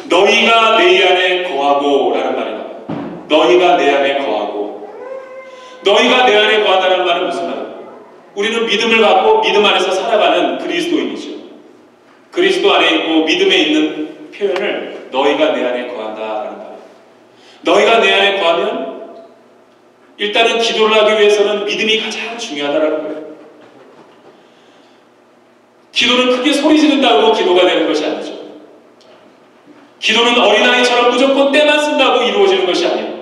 너희가 내 안에 거하고 라는 말이 나와요. 너희가 내 안에 거하고. 너희가 내 안에 거한다는 말은 무슨 말이에요? 우리는 믿음을 갖고 믿음 안에서 살아가는 그리스도인이죠. 그리스도 안에 있고 믿음에 있는 표현을 너희가 내 안에 거한다라는 말이에요. 너희가 내 안에 거하면 일단은 기도를 하기 위해서는 믿음이 가장 중요하다라는 거예요. 기도는 크게 소리 지른다고 기도가 되는 것이 아니죠. 기도는 어린아이처럼 무조건 때만 쓴다고 이루어지는 것이 아니에요.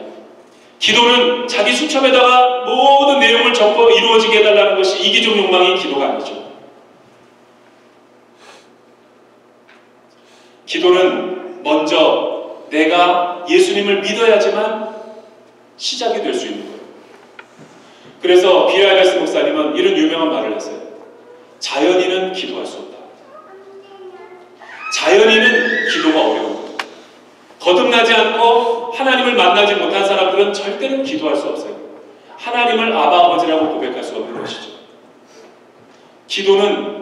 기도는 자기 수첩에다가 모든 내용을 적고 이루어지게 해달라는 것이 이기적 욕망이 기도가 아니죠. 기도는 먼저 내가 예수님을 믿어야지만 시작이 될 수 있는 거예요. 그래서 빌 알베스 목사님은 이런 유명한 말을 했어요. 자연인은 기도할 수 없다. 자연인은 기도가 어려운 거예요. 거듭나지 않고 하나님을 만나지 못한 사람들은 절대로 기도할 수 없어요. 하나님을 아바 아버지라고 고백할 수 없는 것이죠. 기도는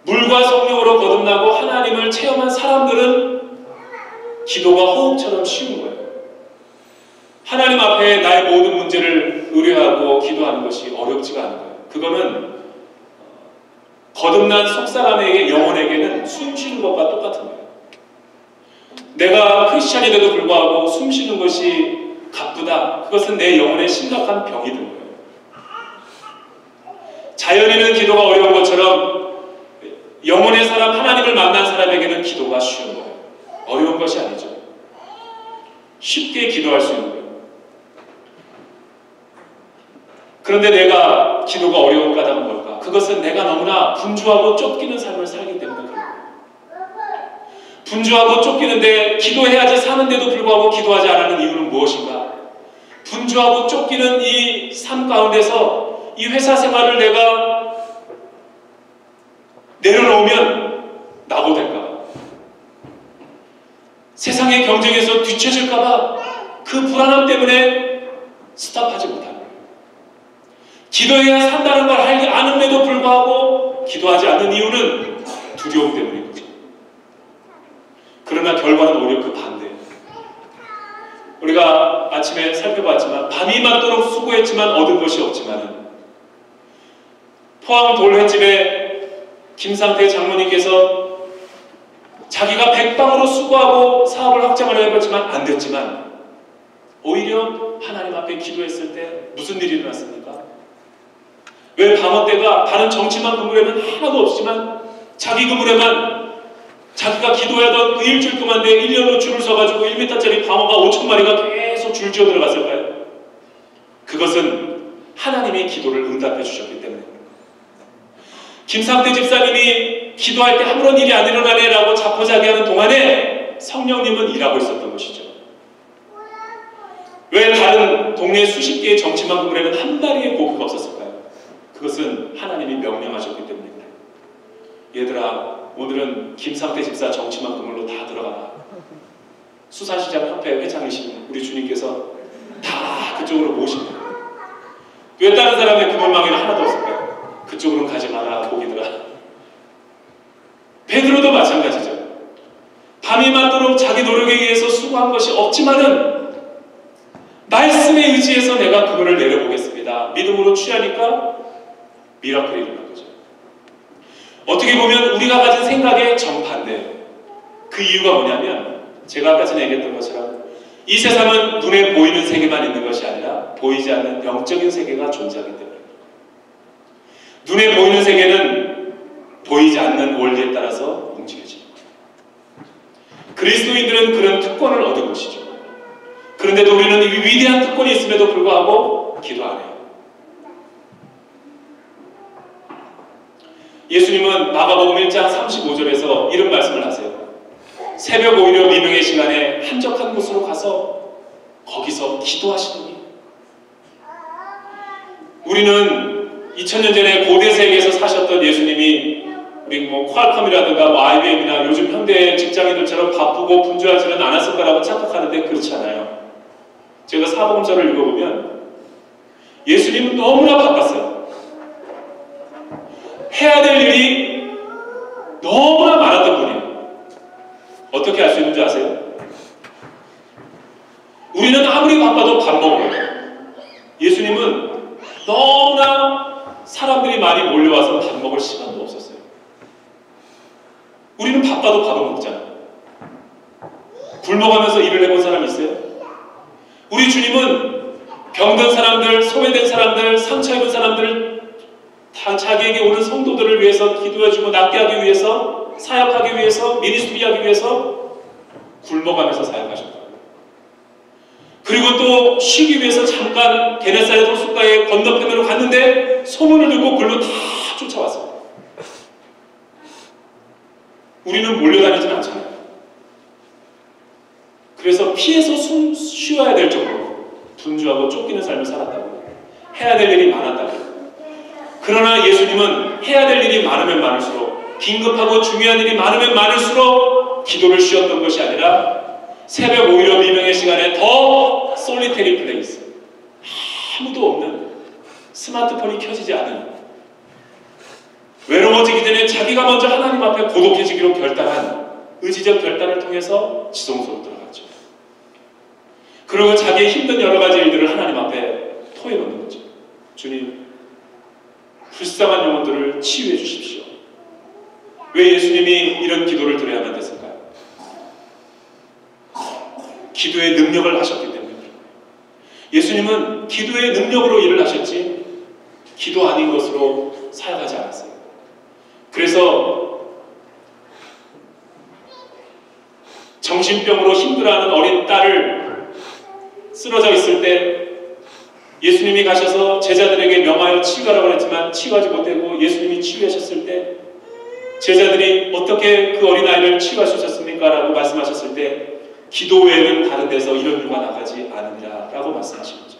물과 성령으로 거듭나고 하나님을 체험한 사람들은 기도가 호흡처럼 쉬운 거예요. 하나님 앞에 나의 모든 문제를 의뢰하고 기도하는 것이 어렵지가 않은 거예요. 그거는 거듭난 속사람에게, 영혼에게는 숨 쉬는 것과 똑같은 거예요. 내가 크리스찬이 돼도 불구하고 숨 쉬는 것이 가쁘다. 그것은 내 영혼에 심각한 병이 든 거예요. 자연인은 기도가 어려운 것처럼 영혼의 사람, 하나님을 만난 사람에게는 기도가 쉬운 거예요. 어려운 것이 아니죠. 쉽게 기도할 수 있는 거예요. 그런데 내가 기도가 어려운 까닭은 뭘까? 그것은 내가 너무나 분주하고 쫓기는 삶을 살기 때문에 그래요. 분주하고 쫓기는데 기도해야지 사는데도 불구하고 기도하지 않는 이유는 무엇인가? 분주하고 쫓기는 이 삶 가운데서 이 회사 생활을 내가 내려놓으면 낙오될까? 세상의 경쟁에서 뒤처질까봐 그 불안함 때문에 스탑하지 못하는 거예요. 기도해야 산다는 걸 아는데도 불구하고 기도하지 않는 이유는 두려움 때문인 거죠. 그러나 결과는 오히려 그 반대예요. 우리가 아침에 살펴봤지만 밤이 맞도록 수고했지만 얻은 것이 없지만은 포항 돌횟집에 김상태 장로님께서 자기가 백방으로 수고하고 사업을 확장을 해봤지만 안 됐지만 오히려 하나님 앞에 기도했을 때 무슨 일이 일어났습니까? 왜 방어 때가 다른 정치만 그물에는 하나도 없지만 자기 그물에만 자기가 기도하던 그 일주일 동안 내 1년으로 줄을 서가지고 1m짜리 방어가 5,000마리가 계속 줄지어 들어갔을까요? 그것은 하나님이 기도를 응답해 주셨기 때문에. 김상태 집사님이 기도할 때 아무런 일이 안 일어나네라고 자포자기하는 동안에 성령님은 일하고 있었던 것이죠. 왜 다른 동네 수십 개의 정치만 그물에는 한 마리의 고기가 없었을까요? 그것은 하나님이 명령하셨기 때문입니다. 얘들아, 오늘은 김상태 집사 정치만 그물로 다 들어가라. 수산시장 협회 회장이신 우리 주님께서 다 그쪽으로 모십니다. 왜 다른 사람의 그물망에는 하나도 없을까요? 그쪽으로는 가지 마라, 고기들아. 베드로도 마찬가지죠. 밤이 맞도록 자기 노력에 의해서 수고한 것이 없지만은 말씀에 의지해서 내가 그거를 내려보겠습니다. 믿음으로 취하니까 미라클이 일어난 거죠. 어떻게 보면 우리가 가진 생각의 정반대예요. 그 이유가 뭐냐면 제가 아까 전에 얘기했던 것처럼 이 세상은 눈에 보이는 세계만 있는 것이 아니라 보이지 않는 영적인 세계가 존재하기 때문입니다. 눈에 보이는 세계는 보이지 않는 원리에 따라서 움직여집니다. 그리스도인들은 그런 특권을 얻은 것이죠. 그런데도 우리는 이 위대한 특권이 있음에도 불구하고 기도 안 해요. 예수님은 마가복음 1장 35절에서 이런 말씀을 하세요. 새벽 오히려 미명의 시간에 한적한 곳으로 가서 거기서 기도하시더니. 우리는 2000년 전에 고대 세계에서 사셨던 예수님이 우리 퀄컴이라든가 IBM이나 요즘 현대 직장인들처럼 바쁘고 분주하지는 않았을 거라고 착각하는데 그렇지 않아요. 제가 사복음서를 읽어보면 예수님은 너무나 바빴어요. 해야 될 일이 너무나 많았던 분이에요. 어떻게 알 수 있는지 아세요? 우리는 아무리 바빠도 밥 먹어요. 예수님은 너무나 사람들이 많이 몰려와서 밥 먹을 시간도 없었어요. 우리는 바빠도 밥을 먹잖아요. 굶어가면서 일을 해본 사람이 있어요? 우리 주님은 병든 사람들, 소외된 사람들, 상처 입은 사람들, 다 자기에게 오는 성도들을 위해서 기도해주고 낫게 하기 위해서, 사역하기 위해서, 미니스트리 하기 위해서 굶어가면서 사역하셨다. 그리고 또 쉬기 위해서 잠깐 게네사렛 호숫가의 건너편으로 갔는데 소문을 듣고 글로 다 쫓아왔어요. 우리는 몰려다니진 않잖아요. 그래서 피해서 쉬어야 될 정도로 분주하고 쫓기는 삶을 살았다고, 해야 될 일이 많았다고. 그러나 예수님은 해야 될 일이 많으면 많을수록, 긴급하고 중요한 일이 많으면 많을수록 기도를 쉬었던 것이 아니라 새벽 오히려 미명의 시간에 더 솔리테리 플레이스, 아무도 없는, 스마트폰이 켜지지 않은, 외로워지기 전에 자기가 먼저 하나님 앞에 고독해지기로 결단한 의지적 결단을 통해서 지성소로 들어갔죠. 그리고 자기의 힘든 여러 가지 일들을 하나님 앞에 토해놓는 거죠. 주님, 불쌍한 영혼들을 치유해 주십시오. 왜 예수님이 이런 기도를 드려야만 됐을까요? 기도의 능력을 하셨기 때문에. 예수님은 기도의 능력으로 일을 하셨지 기도 아닌 것으로 사역하지 않았어요. 그래서 정신병으로 힘들어하는 어린 딸을 쓰러져 있을 때 예수님이 가셔서 제자들에게 명하여 치유하라고 했지만 치유하지 못하고 예수님이 치유하셨을 때 제자들이 어떻게 그 어린아이를 치유할 수 있었습니까? 라고 말씀하셨을 때 기도 외에는 다른 데서 이런 일과 나가지 않으리라 라고 말씀하신 거죠.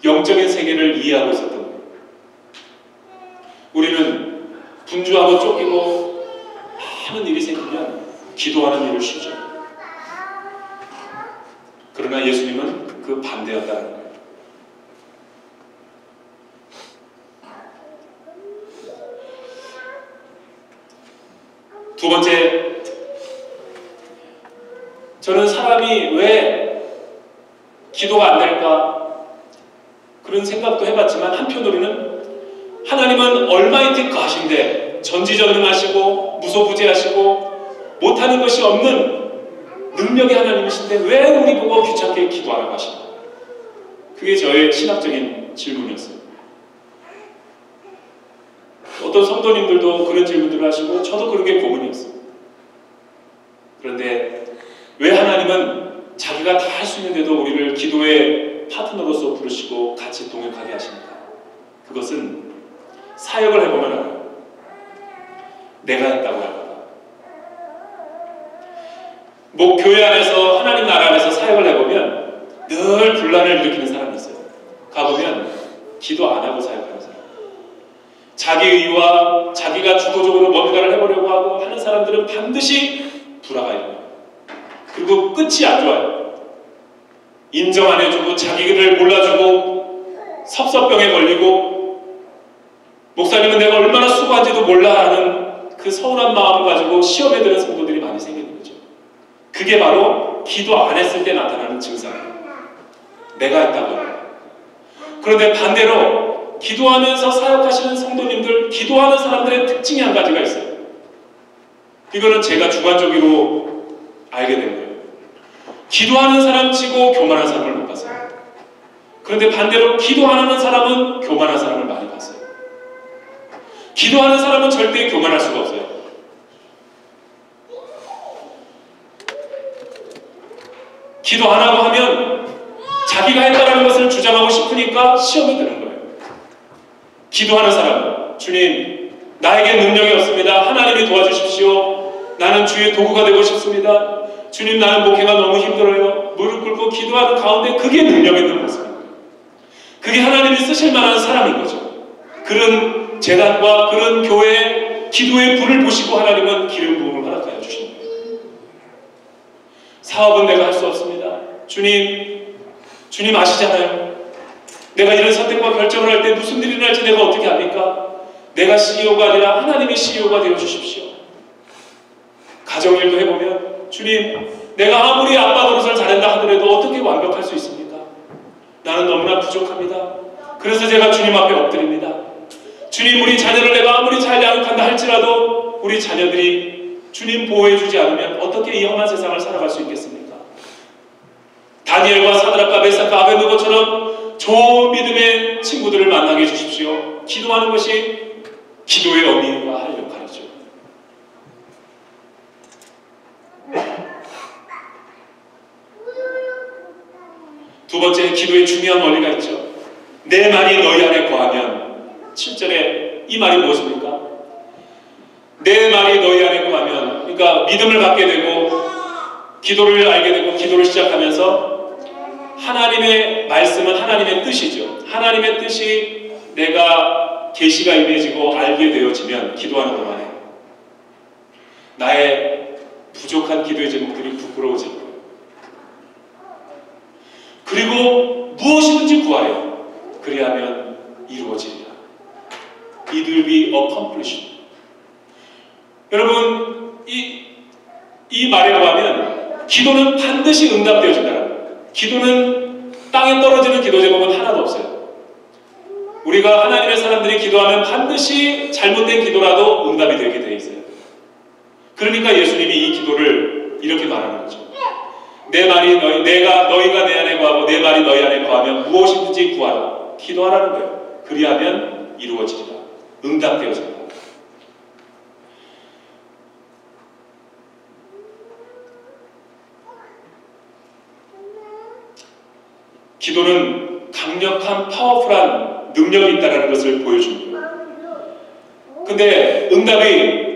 영적인 세계를 이해하고 있었던 거예요. 우리는 분주하고 쫓기고 하는 일이 생기면 기도하는 일을 쉬죠. 그러나 예수님은 그 반대였다는 거예요. 두 번째, 저는 사람이 왜 기도가 안 될까 그런 생각도 해봤지만 한편으로는 하나님은 얼마이티 가신데 전지전능하시고 무소부재하시고 못하는 것이 없는 능력의 하나님이신데 왜 우리 보고 귀찮게 기도하라고 하시나? 그게 저의 신학적인 질문이었어요. 어떤 성도님들도 그런 질문들을 하시고 저도 그런 게 고민이었어요. 그런데 왜 하나님은 자기가 다 할 수 있는데도 우리를 기도의 파트너로서 부르시고 같이 동역하게 하십니까? 그것은 사역을 해보면 알아요. 내가 했다고 할까? 뭐 교회 안에서 하나님 나라 안에서 사역을 해보면 늘 분란을 일으키는 사람이 있어요. 가보면 기도 안 하고 사역하는 사람, 자기 의와 자기가 주도적으로 뭔가를 해보려고 하고 하는 사람들은 반드시 불화가 일어나요. 그리고 끝이 안 좋아요. 인정 안 해주고 자기를 몰라주고 섭섭병에 걸리고 목사님은 내가 얼마나 수고한지도 몰라 하는 그 서운한 마음을 가지고 시험에 드는 성도들이 많이 생기는 거죠. 그게 바로 기도 안 했을 때 나타나는 증상이에요. 내가 했다고 해요. 그런데 반대로 기도하면서 사역하시는 성도님들, 기도하는 사람들의 특징이 한 가지가 있어요. 이거는 제가 주관적으로 알게 된 거예요. 기도하는 사람 치고 교만한 사람을 못 봤어요. 그런데 반대로 기도하는 사람은 교만한 사람을 많이 봤어요. 기도하는 사람은 절대 교만할 수가 없어요. 기도 안 하고 하면 자기가 했다는 것을 주장하고 싶으니까 시험에 드는 거예요. 기도하는 사람, 주님, 나에게 능력이 없습니다. 하나님이 도와주십시오. 나는 주의 도구가 되고 싶습니다. 주님, 나는 목회가 너무 힘들어요. 무릎 꿇고 기도하는 가운데 그게 능력 있는 모습입니다. 그게 하나님이 쓰실 만한 사람인 거죠. 그런 재단과 그런 교회의 기도의 불을 보시고 하나님은 기름 부음을 허락하여 주십니다. 사업은 내가 할 수 없습니다. 주님 아시잖아요. 내가 이런 선택과 결정을 할 때 무슨 일이 날지 내가 어떻게 합니까? 내가 CEO가 아니라 하나님의 CEO가 되어 주십시오. 가정일도 해보면 주님, 내가 아무리 아빠 노릇을 잘한다 하더라도 어떻게 완벽할 수 있습니까? 나는 너무나 부족합니다. 그래서 제가 주님 앞에 엎드립니다. 주님, 우리 자녀를 내가 아무리 잘 양육한다 할지라도 우리 자녀들이 주님 보호해주지 않으면 어떻게 이 험한 세상을 살아갈 수 있겠습니까? 다니엘과 사드락과 메삭과 아벳느고처럼 좋은 믿음의 친구들을 만나게 해주십시오. 기도하는 것이 기도의 의미와 할 역할이죠. 두 번째, 기도의 중요한 원리가 있죠. 내 말이 너희 안에 거하면, 7절에 이 말이 무엇입니까? 내 말이 너희 안에 거하면, 그러니까 믿음을 갖게 되고 기도를 알게 되고 기도를 시작하면서 하나님의 말씀은 하나님의 뜻이죠. 하나님의 뜻이 내가 계시가 임해지고 알게 되어지면 기도하는 동안에 나의 부족한 기도의 제목들이 부끄러워질 거예요. 그리고 무엇이든지 구하여 그리하면 이루어지리라. It will be accomplished. 여러분, 이 말에 의하면 기도는 반드시 응답되어진다는 거예요. 기도는 땅에 떨어지는 기도 제목은 하나도 없어요. 우리가 하나님의 사람들이 기도하면 반드시 잘못된 기도라도 응답이 되게 되어 있어요. 그러니까 예수님이 이 기도를 이렇게 말하는 거죠. 내 말이 너희가 내 안에 거하고 내 말이 너희 안에 거하면 무엇이든지 구하라. 기도하라는 거예요. 그리하면 이루어지리라. 응답되어진다. 기도는 강력한 파워풀한 능력이 있다는 것을 보여줍니다. 근데 응답이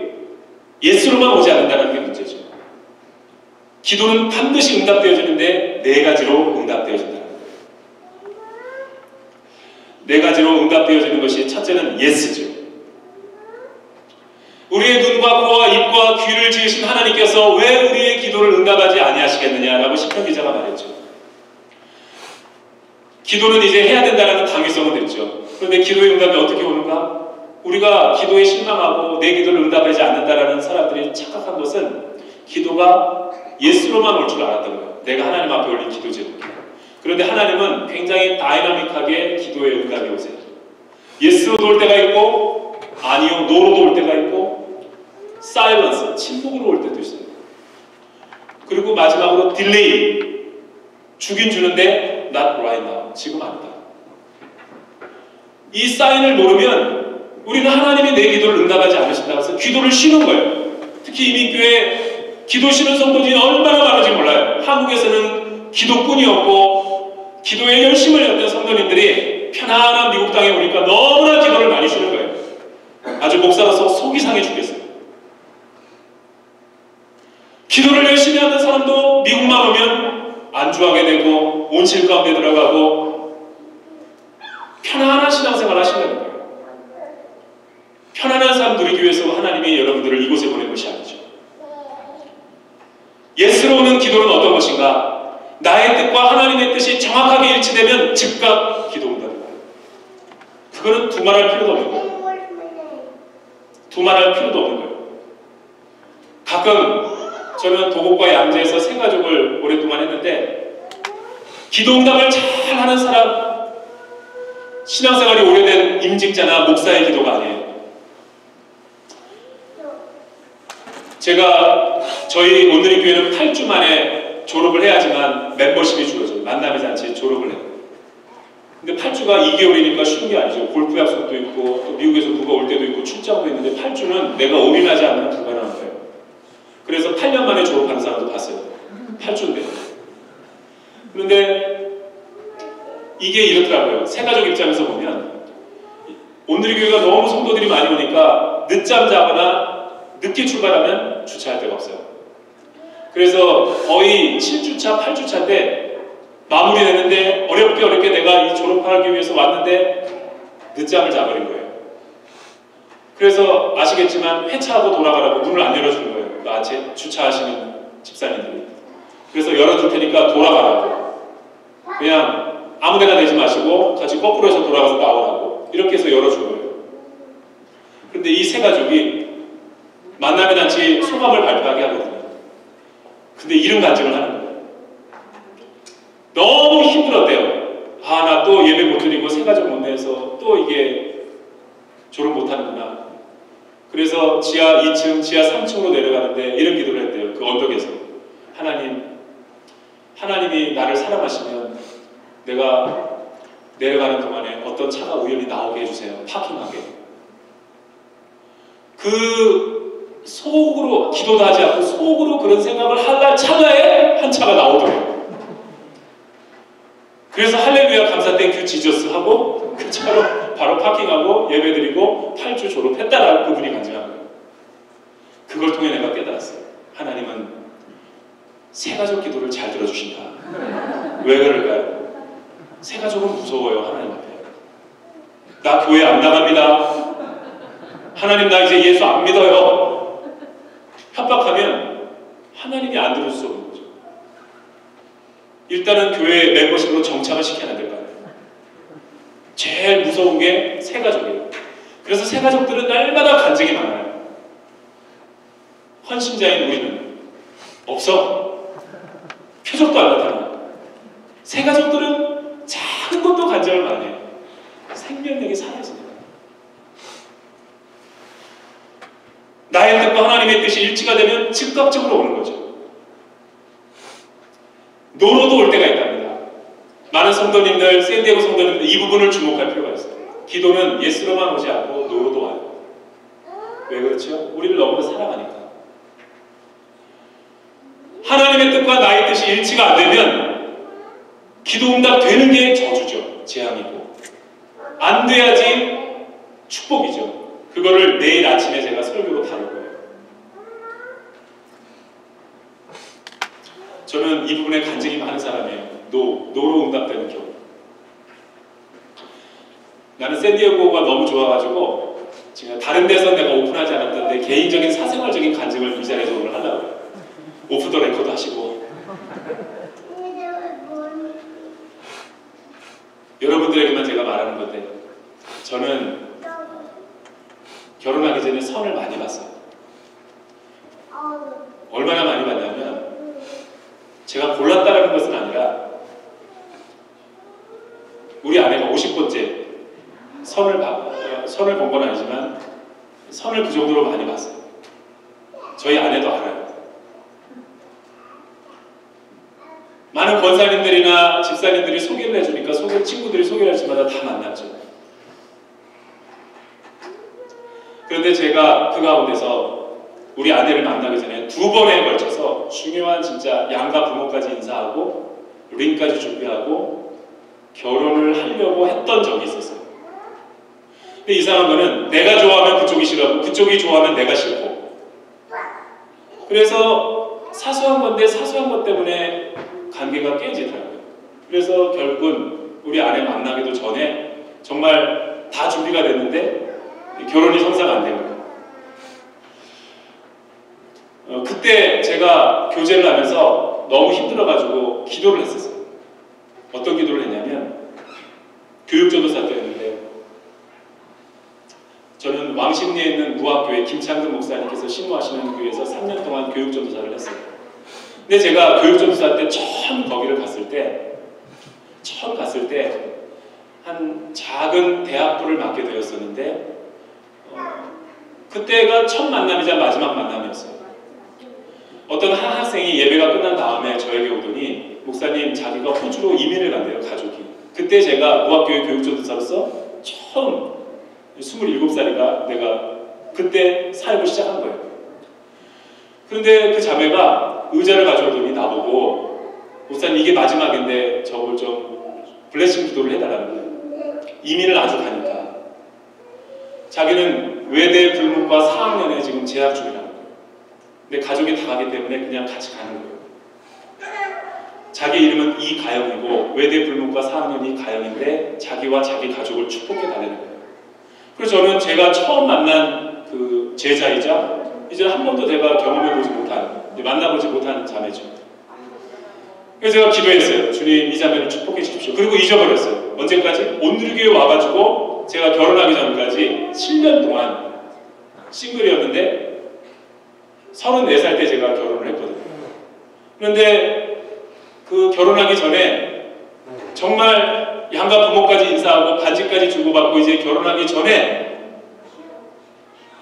예수로만 오지 않는다는 게 문제죠. 기도는 반드시 응답되어지는데 네 가지로 응답되어진다는 거예요. 네 가지로 응답되어지는 것이, 첫째는 예스죠. 우리의 눈과 코와 입과 귀를 지으신 하나님께서 왜 우리의 기도를 응답하지 아니하시겠느냐라고 시편 기자가 말했죠. 기도는 이제 해야 된다는 당위성은 됐죠. 그런데 기도의 응답이 어떻게 오는가? 우리가 기도에 실망하고 내 기도를 응답하지 않는다라는 사람들이 착각한 것은 기도가 예스로만 올 줄 알았던 거예요. 내가 하나님 앞에 올린 기도 제목. 그런데 하나님은 굉장히 다이나믹하게 기도에 응답이 오세요. 예스로도 올 때가 있고 아니요, 노로도 올 때가 있고 사일런스, 침묵으로 올 때도 있어요. 그리고 마지막으로 딜레이, 주긴 주는데 not right now, 지금 아니다. 이 사인을 모르면 우리는 하나님이 내 기도를 응답하지 않으신다고 해서 기도를 쉬는 거예요. 특히 이민교회 기도 쉬는 성도들이 얼마나 많은지 몰라요. 한국에서는 기도꾼이었고 기도에 열심을 했던 성도님들이 편안한 미국 땅에 오니까 너무나 기도를 많이 쉬는 거예요. 아주 목사로서 속이 상해 죽겠어요. 기도를 열심히 하는 사람도 미국만 오면 안주하게 되고 온실 가운데 들어가고 편안한 신앙생활 하신다는 거예요. 편안한 삶 누리기 위해서 하나님이 여러분들을 이곳에 보낸 것이 아니죠. 예스로 오는 기도는 어떤 것인가? 나의 뜻과 하나님의 뜻이 정확하게 일치되면 즉각 기도 응답입니다. 그거는 두말할 필요도 없는 거예요. 두말할 필요도 없는 거예요. 가끔 저는 도곡과 양재에서 생가족을 오랫동안 했는데 기도 응답을 잘 하는 사람, 신앙생활이 오래된 임직자나 목사의 기도가 아니에요. 제가 저희 오늘의 교회는 8주 만에 졸업을 해야지만 멤버십이 주어져요. 만남의 잔치에 졸업을 해요. 근데 8주가 2개월이니까 쉬운 게 아니죠. 골프 약속도 있고 또 미국에서 누가 올 때도 있고 출장도 있는데 8주는 내가 올인하지 않으면 불가능한 거예요. 그래서 8년 만에 졸업하는 사람도 봤어요. 8주인데. 그런데 이게 이렇더라고요. 새가족 입장에서 보면 오늘의 교회가 너무 성도들이 많이 오니까 늦잠 자거나 늦게 출발하면 주차할 데가 없어요. 그래서 거의 7주차, 8주차인데 마무리되는데 어렵게 내가 이 졸업하기 위해서 왔는데 늦잠을 자버린 거예요. 그래서 아시겠지만 회차하고 돌아가라고 문을 안 열어주는 거예요. 주차하시는 집사님들이. 그래서 열어줄 테니까 돌아가라고. 그냥 아무데나 내지 마시고 같이 거꾸로 해서 돌아가서 나오라고. 이렇게 해서 열어준 거예요. 그런데 이 세 가족이 만남의 잔치 소감을 발표하게 하거든요. 근데 이런 간증을 하는 거예요. 너무 힘들었대요. 아, 나 또 예배 못 드리고 세 가족 못 내서 또 이게 졸업 못 하는구나. 그래서 지하 2층, 지하 3층으로 내려가는데 이런 기도를 했대요. 그 언덕에서. 하나님이 나를 사랑하시면 내가 내려가는 동안에 어떤 차가 우연히 나오게 해주세요. 파킹하게. 그 속으로, 기도도 하지 않고 속으로 그런 생각을 할 찰나에 한 차가 나오더래요. 그래서 할렐루야 감사 땡큐 지저스 하고 그 차로 바로 파킹하고 예배드리고 8주 졸업했다라고 그분이 간증한 거예요. 그걸 통해 내가 깨달았어요. 하나님은 새가족 기도를 잘 들어주신다. 왜 그럴까요? 새가족은 무서워요. 하나님 앞에. 나 교회 안 나갑니다. 하나님 나 이제 예수 안 믿어요. 협박하면 하나님이 안 들을 수 없는 거죠. 일단은 교회 멤버십으로 정착을 시켜야 될 거 아니에요. 제일 무서운 게 새가족이에요. 그래서 새가족들은 날마다 간증이 많아요. 헌신자인 우리는 없어. 표적도 안 나타나. 새가족들은 작은 것도 간증을 많이 해요. 생명력이 살아있습니다. 나의 뜻과 하나님의 뜻이 일치가 되면 즉각적으로 오는 거죠. 노로도 올 때가 있답니다. 많은 성도님들, 샌디에고 성도님들 이 부분을 주목할 필요가 있어요. 기도는 예스로만 오지 않고 노로도 와요. 왜 그렇죠? 우리를 너무나 사랑하니까. 하나님의 뜻과 나의 뜻이 일치가 안 되면 기도 응답 되는 게 저주죠. 재앙이고. 안 돼야지 축복이죠. 그거를 내일 아침에 제가 설교로 다룰 거예요. 저는 이 부분에 간증이 많은 사람이에요. 노로 응답되는 경우. 나는 샌디에고가 너무 좋아가지고 제가 다른 데서 내가 오픈하지 않았던데 개인적인 사생활적인 간증을 이 자리에서 오늘 하려고 해요. 오프 더 레코드 하시고 여러분들에게만 제가 말하는 건데 저는 결혼하기 전에 선을 많이 봤어요. 얼마나 많이 봤냐면 제가 골랐다라는 것은 아니라 우리 아내가 50번째 선을 본 건 아니지만 선을 그 정도로 많이 봤어요. 저희 아내도 알아요. 많은 권사님들이나 집사님들이 소개를 해주니까 친구들이 소개를 할 때마다 다 만났죠. 그런데 제가 그 가운데서 우리 아내를 만나기 전에 2번에 걸쳐서 중요한 진짜 양가 부모까지 인사하고 링까지 준비하고 결혼을 하려고 했던 적이 있었어요. 근데 이상한 거는 내가 좋아하면 그쪽이 싫어하고 그쪽이 좋아하면 내가 싫고 그래서 사소한 건데 사소한 것 때문에 관계가 깨지더라고요. 그래서 결국은 우리 아내 만나기도 전에 정말 다 준비가 됐는데 결혼이 성사가 안 된 거예요. 그때 제가 교제를 하면서 너무 힘들어가지고 기도를 했었어요. 어떤 기도를 했냐면 교육전도사 때였는데 저는 왕십리에 있는 무학교에 김창근 목사님께서 신무하시는 교회에서 3년 동안 교육전도사를 했어요. 근데 제가 교육전도사 때 처음 거기를 갔을 때 한 작은 대학부를 맡게 되었었는데 그때가 첫 만남이자 마지막 만남이었어요. 어떤 한 학생이 예배가 끝난 다음에 저에게 오더니 목사님 자기가 호주로 이민을 간대요. 가족이. 그때 제가 무학교의 교육전도사로서 처음 27살이가 내가 그때 사역을 시작한 거예요. 그런데 그 자매가 의자를 가져오더니 나보고 목사님 이게 마지막인데 저걸 좀 블레싱 기도를 해달라는 거예요. 이민을 아주 가니까 자기는 외대 불문과 4학년에 지금 재학 중이라는 거예요. 근데 가족이 다 가기 때문에 그냥 같이 가는 거예요. 자기 이름은 이가영이고 외대 불문과 4학년 이가영인데 자기와 자기 가족을 축복해 달라는 거예요. 그래서 저는 제가 처음 만난 그 제자이자 이제 한 번도 내가 경험해보지 못한, 만나보지 못한 자매죠. 그래서 제가 기도했어요. 주님 이 자매를 축복해 주십시오. 그리고 잊어버렸어요. 언제까지? 온누리교회 와가지고 제가 결혼하기 전까지 7년 동안 싱글이었는데 34살 때 제가 결혼을 했거든요. 그런데 그 결혼하기 전에 정말 양가 부모까지 인사하고 반지까지 주고받고 이제 결혼하기 전에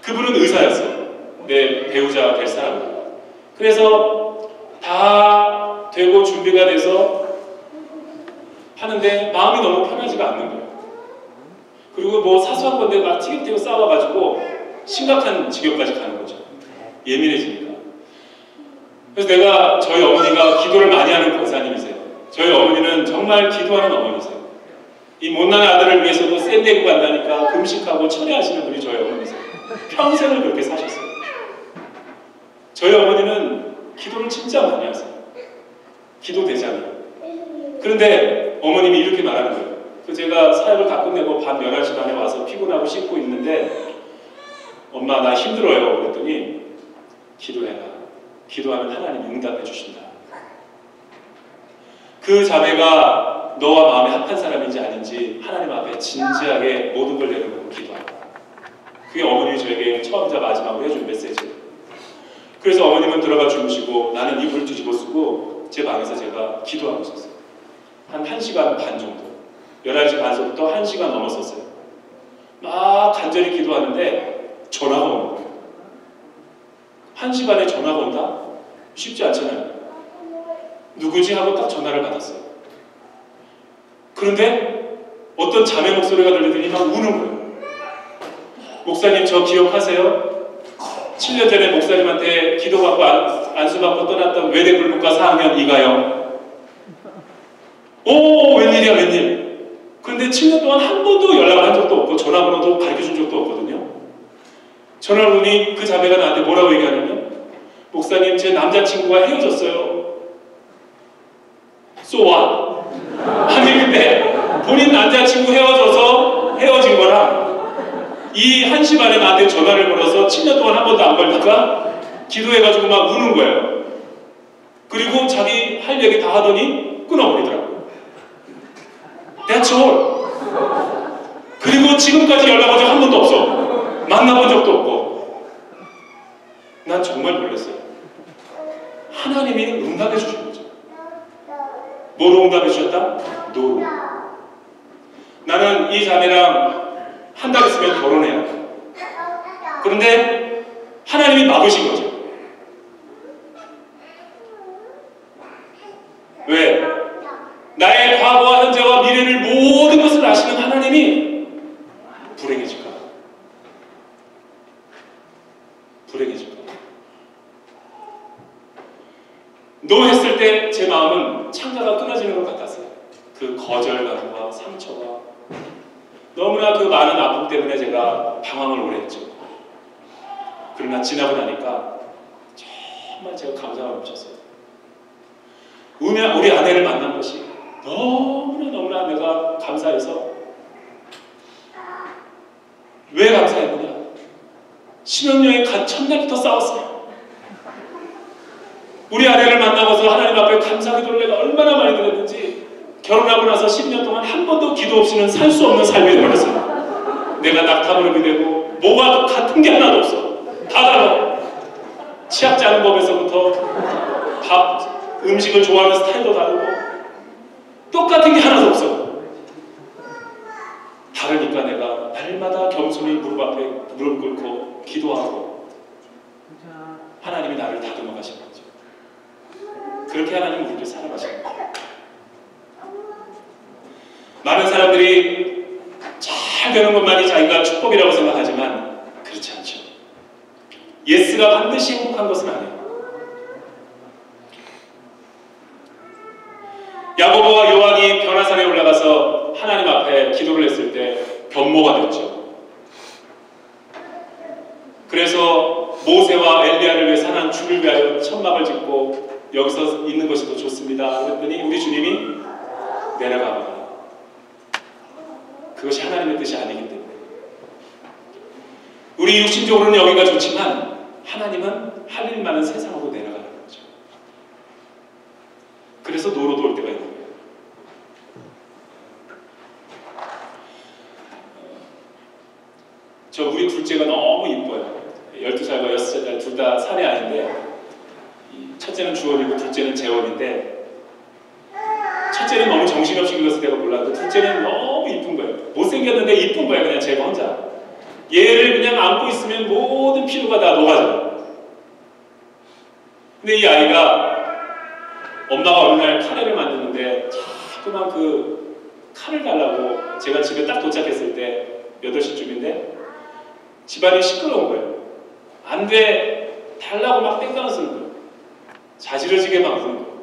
그분은 의사였어요. 내 배우자가 될 사람은. 그래서 다 되고 준비가 돼서 하는데 마음이 너무 편하지가 않는 거예요. 그리고 뭐 사소한 건데 막 티격태격 싸워가지고 심각한 지경까지 가는 거죠. 예민해지니까. 그래서 저희 어머니가 기도를 많이 하는 권사님이세요. 저희 어머니는 정말 기도하는 어머니세요. 이 못난 아들을 위해서도 샌데고 간다니까 금식하고 철회하시는 분이 저희 어머니세요. 평생을 그렇게 사셨어요. 저희 어머니는 기도를 진짜 많이 하세요. 기도 대장이에요. 그런데 어머님이 이렇게 말하는 거예요. 제가 사역을 다 끝내고 밤 11시 반에 와서 피곤하고 씻고 있는데 엄마 나 힘들어요. 그랬더니 기도해라. 기도하면 하나님 응답해 주신다. 그 자매가 너와 마음이 합한 사람인지 아닌지 하나님 앞에 진지하게 모든 걸 내려놓고 기도하라. 그게 어머님이 저에게 처음이자 마지막으로 해준 메시지예요. 그래서 어머님은 들어가 주무시고 나는 이불 뒤집어 쓰고 제 방에서 제가 기도하고 있었어요. 한 1시간 반 정도. 11시 반서부터 1시간 넘었었어요. 막 간절히 기도하는데 전화가 오는 거예요. 1시간에 전화가 온다? 쉽지 않잖아요. 누구지? 하고 딱 전화를 받았어요. 그런데 어떤 자매 목소리가 들리더니 막 우는 거예요. 목사님 저 기억하세요? 7년 전에 목사님한테 기도받고 안수받고 떠났던 외대불문과 4학년 이가영. 오 웬일이야 웬일. 그런데 7년 동안 한 번도 연락을 한 적도 없고 전화번호도 가르쳐준 적도 없거든요. 전화를 오니 그 자매가 나한테 뭐라고 얘기하냐면 목사님 제 남자친구가 헤어졌어요. So what? 아니 근데 본인 남자친구 헤어진 거랑 이 1시 반에 나한테 전화를 걸어서 7년 동안 한 번도 안 걸니까 기도해가지고 막 우는 거예요. 그리고 자기 할 얘기 다 하더니 끊어버리더라고요. That's all. 그리고 지금까지 연락 온 적 한 번도 없어. 만나본 적도 없고. 난 정말 놀랐어요. 하나님이 응답해 주신 거죠. 뭐로 응답해 주셨다? 노로. 나는 이 자매랑 한 달 있으면 결혼해야 돼. 그런데 하나님이 막으신 거죠. 왜? 나의 과거와 현재와 미래를 모든 것을 아시는 하나님이 불행해질까? 불행해질까? 노 했을 때 제 마음은 창자가 끊어지는 것 같았어요. 그 거절감과 상처가 너무나 그 많은 아픔 때문에 제가 방황을 오래 했죠. 그러나 지나고 나니까 정말 제가 감사가 넘쳤어요. 우리 아내를 만난 것이 너무나 내가 감사해서 왜 감사했느냐? 신혼여행 간 첫날부터 싸웠어요. 우리 아내를 만나고서 하나님 앞에 감사기도를 내가 얼마나 많이 드렸는지 결혼하고 나서 10년 동안 한 번도 기도 없이는 살 수 없는 삶이 되어버렸어요. 내가 낙타무릎이 되고 뭐가 같은 게 하나도 없어. 다 달라. 치약 짜는 법에서부터 음식을 좋아하는 스타일도 다르고 똑같은 게 하나도 없어. 다르니까 내가 날마다 겸손히 무릎 앞에 무릎 꿇고 기도하고 하나님이 나를 다듬어 가신 거죠. 그렇게 하나님은 우리를 사랑하시는 거예요. 많은 사람들이 잘 되는 것만이 자기가 축복이라고 생각하지만 그렇지 않죠. 예스가 반드시 행복한 것은 아니에요. 야고보와 요한이 변화산에 올라가서 하나님 앞에 기도를 했을 때 변모가 됐죠. 그래서 모세와 엘리야를 위해서 하나님 주를 위하여 천막을 짓고 여기서 있는 것이 더 좋습니다. 그랬더니 우리 주님이 내려가거라. 그것이 하나님의 뜻이 아니기 때문에 우리 육신적으로는 여기가 좋지만 하나님은 할 일 많은 세상으로 내려가는 거죠. 그래서 노로도 올 때가 있는 거예요. 우리 둘째가 너무 이뻐요. 12살과 6살 둘 다 사내 아이인데 첫째는 주원이고 둘째는 재원인데 첫째는 너무 정신없이 길러서 내가 몰랐는데 둘째는 너무 이쁜 거예요. 못생겼는데 이쁜 거예요. 그냥 제가 혼자. 얘를 그냥 안고 있으면 모든 피로가 다 녹아져요. 근데 이 아이가 엄마가 어느 날 카레를 만드는데 자꾸만 그 칼을 달라고 제가 집에 딱 도착했을 때 8시쯤인데 집안이 시끄러운 거예요. 안 돼! 달라고 막 땡깡을 쓰는 거예요. 자지러지게 막 부는 거예요.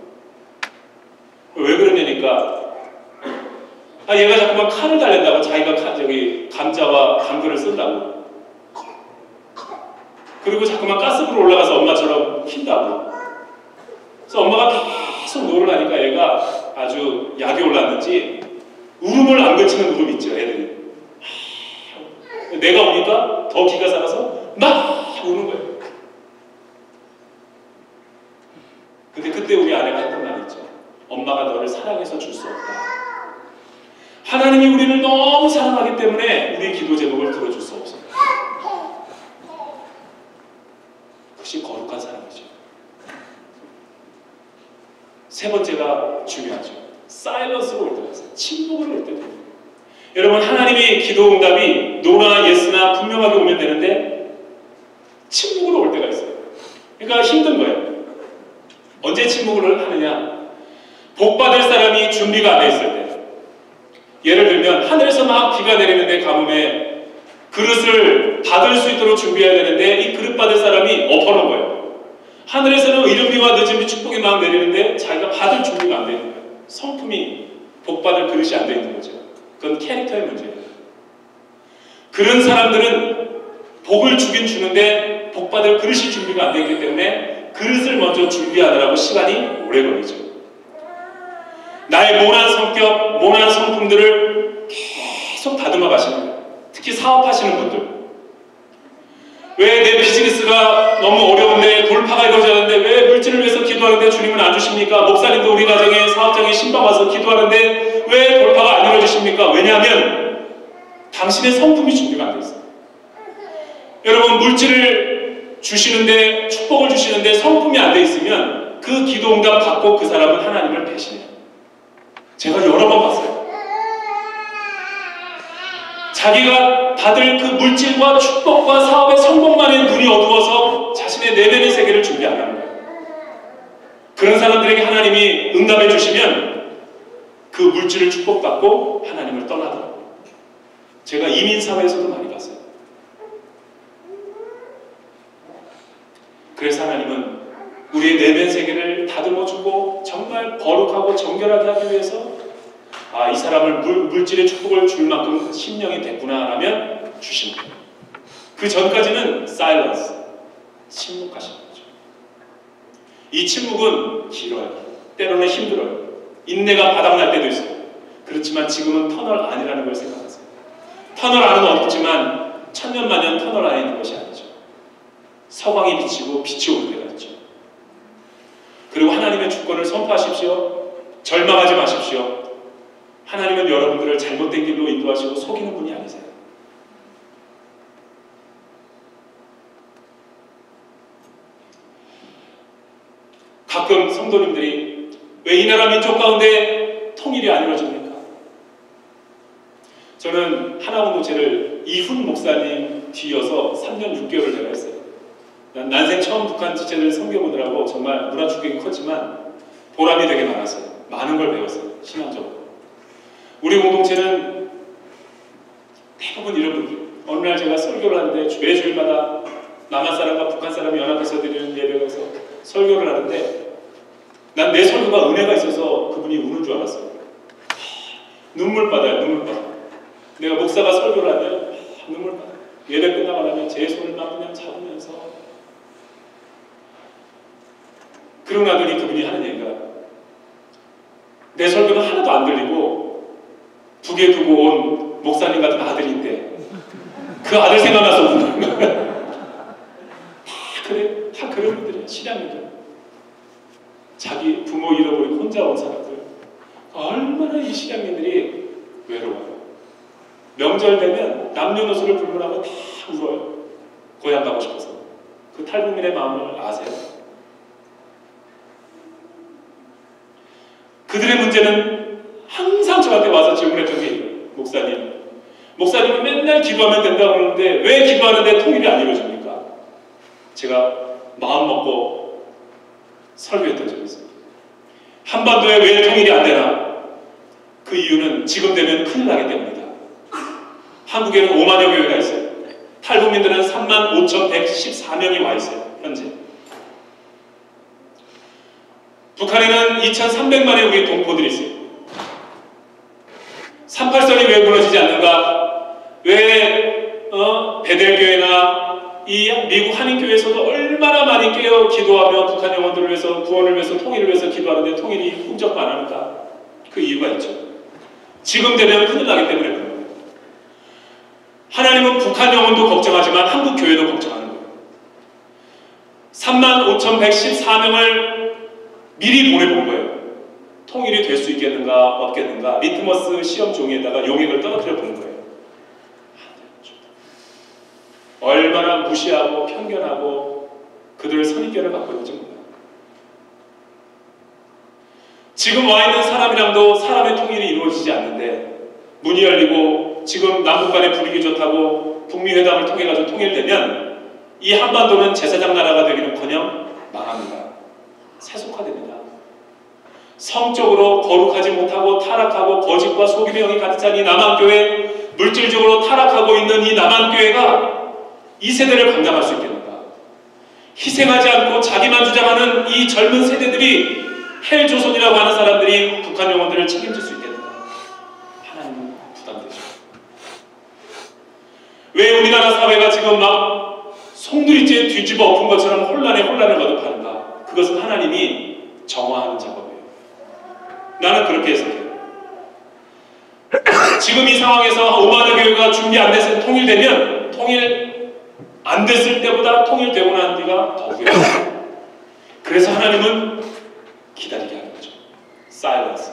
왜 그러냐니까 얘가 자꾸만 칼을 달랜다고 자기가 감자와 당근을 쓴다고. 그리고 자꾸만 가스불로 올라가서 엄마처럼 킨다고. 그래서 엄마가 계속 노를 하니까 얘가 아주 약이 올랐는지 울음을 안 그치는 울음 있죠, 애들이. 내가 오니까 더 기가 살아서 막 우는 거예요. 근데 그때 우리 아내가 했던 말이 있죠. 엄마가 너를 사랑해서 줄 수 없다. 하나님이 우리를 너무 사랑하기 때문에 우리의 기도 제목을 들어줄 수 없어요. 그것이 거룩한 사랑이죠. 세 번째가 중요하죠. 사일런스로 올 때가 있어요. 침묵으로 올 때도 있어요. 여러분, 하나님이 기도 응답이 노나 예스나 분명하게 오면 되는데 침묵으로 올 때가 있어요. 그러니까 힘든 거예요. 언제 침묵을 하느냐? 복받을 사람이 준비가 안 돼 있을 때. 예를 들면 하늘에서 막 비가 내리는데 가뭄에 그릇을 받을 수 있도록 준비해야 되는데 이 그릇 받을 사람이 엎어놓은 거예요. 하늘에서는 이른비와 늦은비 축복이 막 내리는데 자기가 받을 준비가 안 돼 있는 거예요. 성품이 복받을 그릇이 안 돼 있는 거죠. 그건 캐릭터의 문제예요. 그런 사람들은 복을 주긴 주는데 복받을 그릇이 준비가 안 돼 있기 때문에 그릇을 먼저 준비하느라고 시간이 오래 걸리죠. 나의 모난 성격, 모난 성품들을 계속 다듬어 가시는 거예요. 특히 사업하시는 분들. 왜 내 비즈니스가 너무 어려운데 돌파가 이루어졌는데 왜 물질을 위해서 기도하는데 주님은 안 주십니까? 목사님도 우리 가정에 사업장에 신방 와서 기도하는데 왜 돌파가 안 이루어지십니까? 왜냐하면 당신의 성품이 준비가 안 돼 있어요. 여러분, 물질을 주시는데 축복을 주시는데 성품이 안 돼 있으면 그 기도 응답 받고 그 사람은 하나님을 배신해요. 제가 여러 번 봤어요. 자기가 받을 그 물질과 축복과 사업의 성공만에 눈이 어두워서 자신의 내면의 세계를 준비 안 하는 거예요. 그런 사람들에게 하나님이 응답해 주시면 그 물질을 축복받고 하나님을 떠나더라고요. 제가 이민사회에서도 많이 봤어요. 그래서 하나님은 우리의 내면 세계를 다듬어주고 정말 거룩하고 정결하게 하기 위해서 이 사람을 물질의 축복을 줄 만큼 심령이 됐구나 하면 주시는 거예요. 그 전까지는 사일런스, 침묵하시는 거죠. 이 침묵은 길어요. 때로는 힘들어요. 인내가 바닥날 때도 있어요. 그렇지만 지금은 터널 안이라는 걸 생각하세요. 터널 안은 없지만 천년만년 터널 안에 있는 것이 아니죠. 서광이 비치고 빛이 올 때가 있죠. 그리고 하나님의 주권을 선포하십시오. 절망하지 마십시오. 하나님은 여러분들을 잘못된 길로 인도하시고 속이는 분이 아니세요. 가끔 성도님들이 왜 이 나라 민족 가운데 통일이 안 이루어집니까? 저는 하나공동체를 이훈 목사님 뒤이어서 3년 6개월을 제가 했어요. 난생 처음 북한 지체를 섬겨보느라고 정말 문화 충격이 컸지만 보람이 되게 많았어요. 많은 걸 배웠어요. 신앙적으로. 우리 공동체는 대부분 이런 분들. 어느 날 제가 설교를 하는데 매 주일마다 남한 사람과 북한 사람이 연합해서 드리는 예배에서 설교를 하는데 난 내 설교가 은혜가 있어서 그분이 우는 줄 알았어요. 눈물 받아요. 눈물 받아. 내가 목사가 설교를 하면 눈물 받아요. 예배 끝나고 나면 제 손을 막 그냥 잡으면서 그러고 나더니 그분이 하는 얘기가 내 설교는 하나도 안 들리고 북에 두고 온 목사님 같은 아들이 있대. 그 아들 생각나서 우는 거야. 다 그런 분들이야. 신앙인들. 자기 부모 잃어버리고 혼자 온 사람들. 얼마나 이 신앙인들이 외로워요. 명절 되면 남녀노소를 불문하고 다 울어요. 고향 가고 싶어서. 그 탈북민의 마음을 아세요? 그들의 문제는 항상 저한테 와서 질문했던 게 있어요. 목사님은 맨날 기도하면 된다고 그러는데 왜 기도하는데 통일이 안 이루어집니까? 제가 마음 먹고 설교했던 적이 있어요. 한반도에 왜 통일이 안 되나? 그 이유는 지금 되면 큰일 나기 때문이다. 한국에는 5만여 교회가 있어요. 탈북민들은 35,114명이 와 있어요. 현재. 북한에는 2,300만의 우리 동포들이 있어요. 38선이 왜 무너지지 않는가? 왜 베델교회나 이 미국 한인교회에서도 얼마나 많이 깨어 기도하며 북한 영혼들을 위해서, 구원을 위해서, 통일을 위해서 기도하는데 통일이 꿈쩍도 안 합니까? 그 이유가 있죠. 지금 되면 큰일 나기 때문에 그런 거예요. 하나님은 북한 영혼도 걱정하지만 한국 교회도 걱정하는 거예요. 35,114명을 미리 보내본 거예요. 통일이 될 수 있겠는가 없겠는가 리트머스 시험 종이에다가 용액을 떨어뜨려 보는 거예요. 얼마나 무시하고 편견하고 그들의 선입견을 갖고 있는지 몰라요. 지금 와 있는 사람이랑도 사람의 통일이 이루어지지 않는데 문이 열리고 지금 남북 간의 분위기 좋다고 북미 회담을 통해 가지고 통일되면 이 한반도는 제사장 나라가 되기는커녕 망합니다. 세속화됩니다. 성적으로 거룩하지 못하고 타락하고 거짓과 속임의 영이 가득 찬 이 남한교회, 물질적으로 타락하고 있는 이 남한교회가 이 세대를 감당할 수 있겠는가? 희생하지 않고 자기만 주장하는 이 젊은 세대들이 헬조선이라고 하는 사람들이 북한 영혼들을 책임질 수 있겠는가? 하나님은 부담되죠. 왜 우리나라 사회가 지금 막 송두리째 뒤집어 엎은 것처럼 혼란을 거듭하는가? 그것은 하나님이 정화하는 작업이에요. 나는 그렇게 해석해요. 지금 이 상황에서 5만여 교회가 준비 안 돼서 통일되면 통일 안 됐을 때보다 통일되고 난 뒤가 더 후회해요. 그래서 하나님은 기다리게 하는 거죠. 사일런스.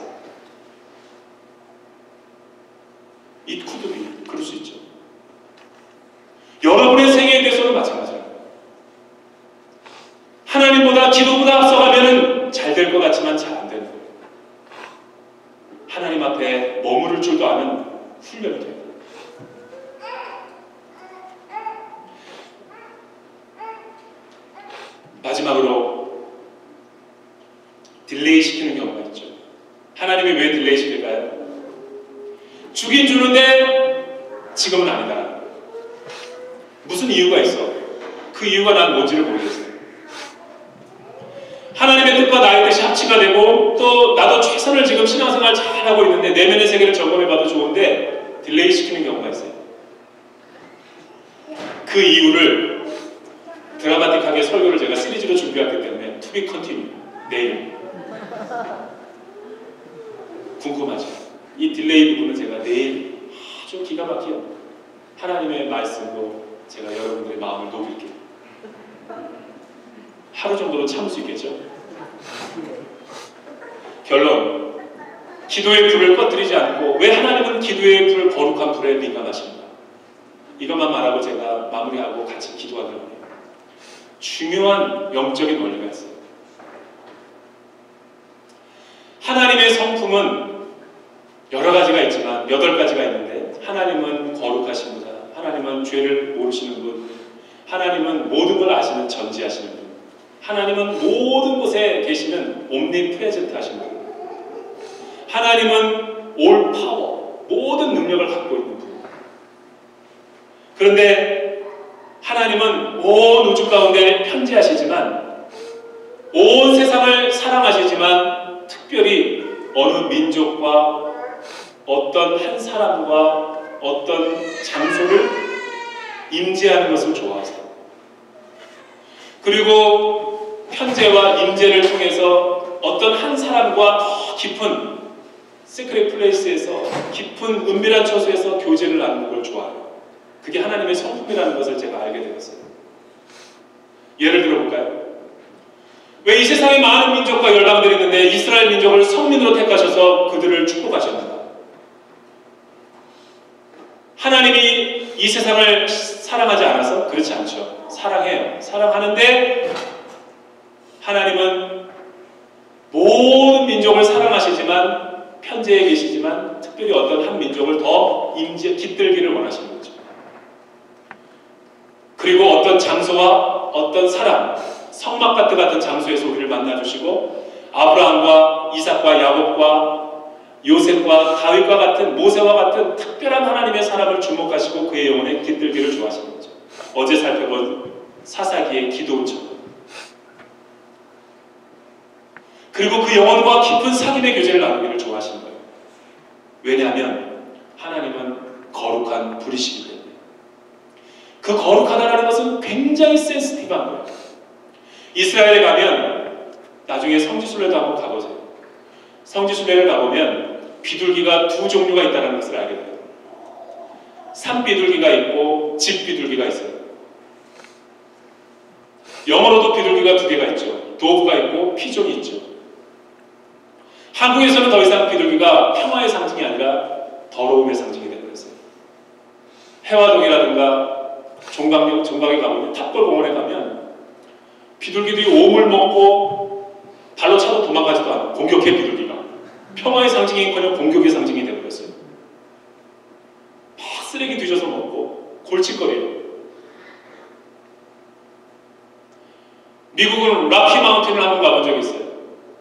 It could be. 그럴 수 있죠. 여러분의 생애에 대해서도 마찬가지예요. 하나님보다 기도보다 앞서가면 잘 될 것 같지만 잘 안 되는 거예요. 하나님 앞에 머무를 줄도 아는 훈련이 돼요. 마지막으로 딜레이 시키는 경우가 있죠. 하나님이 왜 딜레이 시킬까요? 주긴 주는데 지금은 아니다. 무슨 이유가 있어. 그 이유가 난 뭔지를 모르겠어요. 하나님의 뜻과 나의 뜻이 합치가 되고 또 나도 최선을 지금 신앙생활 잘하고 있는데 내면의 세계를 점검해봐도 좋은데 딜레이 시키는 경우가 있어요. 그 이유를 드라마틱하게 설교를 제가 시리즈로 준비했기 때문에 To be continued. 내일. 궁금하죠? 이 딜레이 부분은 제가 내일 아주 기가 막히게 하나님의 말씀으로 제가 여러분들의 마음을 녹일게요. 하루 정도로 참을 수 있겠죠? 결론. 기도의 불을 꺼뜨리지 않고 왜 하나님은 기도의 불, 거룩한 불에 민감하신가? 이것만 말하고 제가 마무리하고 같이 기도하도록 해요. 중요한 영적인 원리가 있어요. 하나님의 성품은 여러 가지가 있지만 8가지가 있는데 하나님은 거룩하신 분이다. 하나님은 죄를 모르시는 분. 하나님은 모든 걸 아시는 전지하시는 분. 하나님은 모든 곳에 계시는 옴니프레젠트 하신 분. 하나님은 올 파워, 모든 능력을 갖고 있는 분. 그런데 하나님은 온 우주 가운데 편재하시지만 온 세상을 사랑하시지만 특별히 어느 민족과 어떤 한 사람과 어떤 장소를 임재하는 것을 좋아하세요. 그리고 편재와 임재를 통해서 어떤 한 사람과 더 깊은 시크릿 플레이스에서 깊은 은밀한 처소에서 교제를 나누는 걸 좋아해요. 그게 하나님의 성품이라는 것을 제가 알게 되었어요. 예를 들어볼까요? 왜 이 세상에 많은 민족과 열방들이 있는데 이스라엘 민족을 성민으로 택하셔서 그들을 축복하셨는가? 하나님이 이 세상을 사랑하지 않아서? 그렇지 않죠. 사랑해요. 사랑하는데 하나님은 모든 민족을 사랑하시지만 편재에 계시지만 특별히 어떤 한 민족을 더 깃들기를 원하시는 거죠. 그리고 어떤 장소와 어떤 사람, 성막가트 같은 장소에서 우리를 만나주시고 아브라함과 이삭과 야곱과 요셉과 다윗과 같은 모세와 같은 특별한 하나님의 사람을 주목하시고 그의 영혼에 깃들기를 좋아하시는 거죠. 어제 살펴본 사사기의 기도원처럼. 그리고 그 영혼과 깊은 사귐의 교제를 나누기를 좋아하시는 거예요. 왜냐하면 하나님은 거룩한 분이시기 때문에. 그 거룩하다라는 것은 굉장히 센시티브한 거예요. 이스라엘에 가면 나중에 성지순례도 한번 가보세요. 성지순례를 가보면 비둘기가 두 종류가 있다는 것을 알게 돼요. 산비둘기가 있고 집비둘기가 있어요. 영어로도 비둘기가 두 개가 있죠. 도브가 있고 피존이 있죠. 한국에서는 더 이상 비둘기가 평화의 상징이 아니라 더러움의 상징이 되고 있어요. 해화동이라든가 종각에 가보면 탑골공원에 가면 비둘기들이 오물 먹고 발로 차도 도망가지도 않아요. 공격해 비둘기가. 평화의 상징이거나 공격의 상징이 되어버렸어요. 막 쓰레기 뒤져서 먹고 골칫거려요. 미국은 락키 마운틴을 한번 가본 적이 있어요.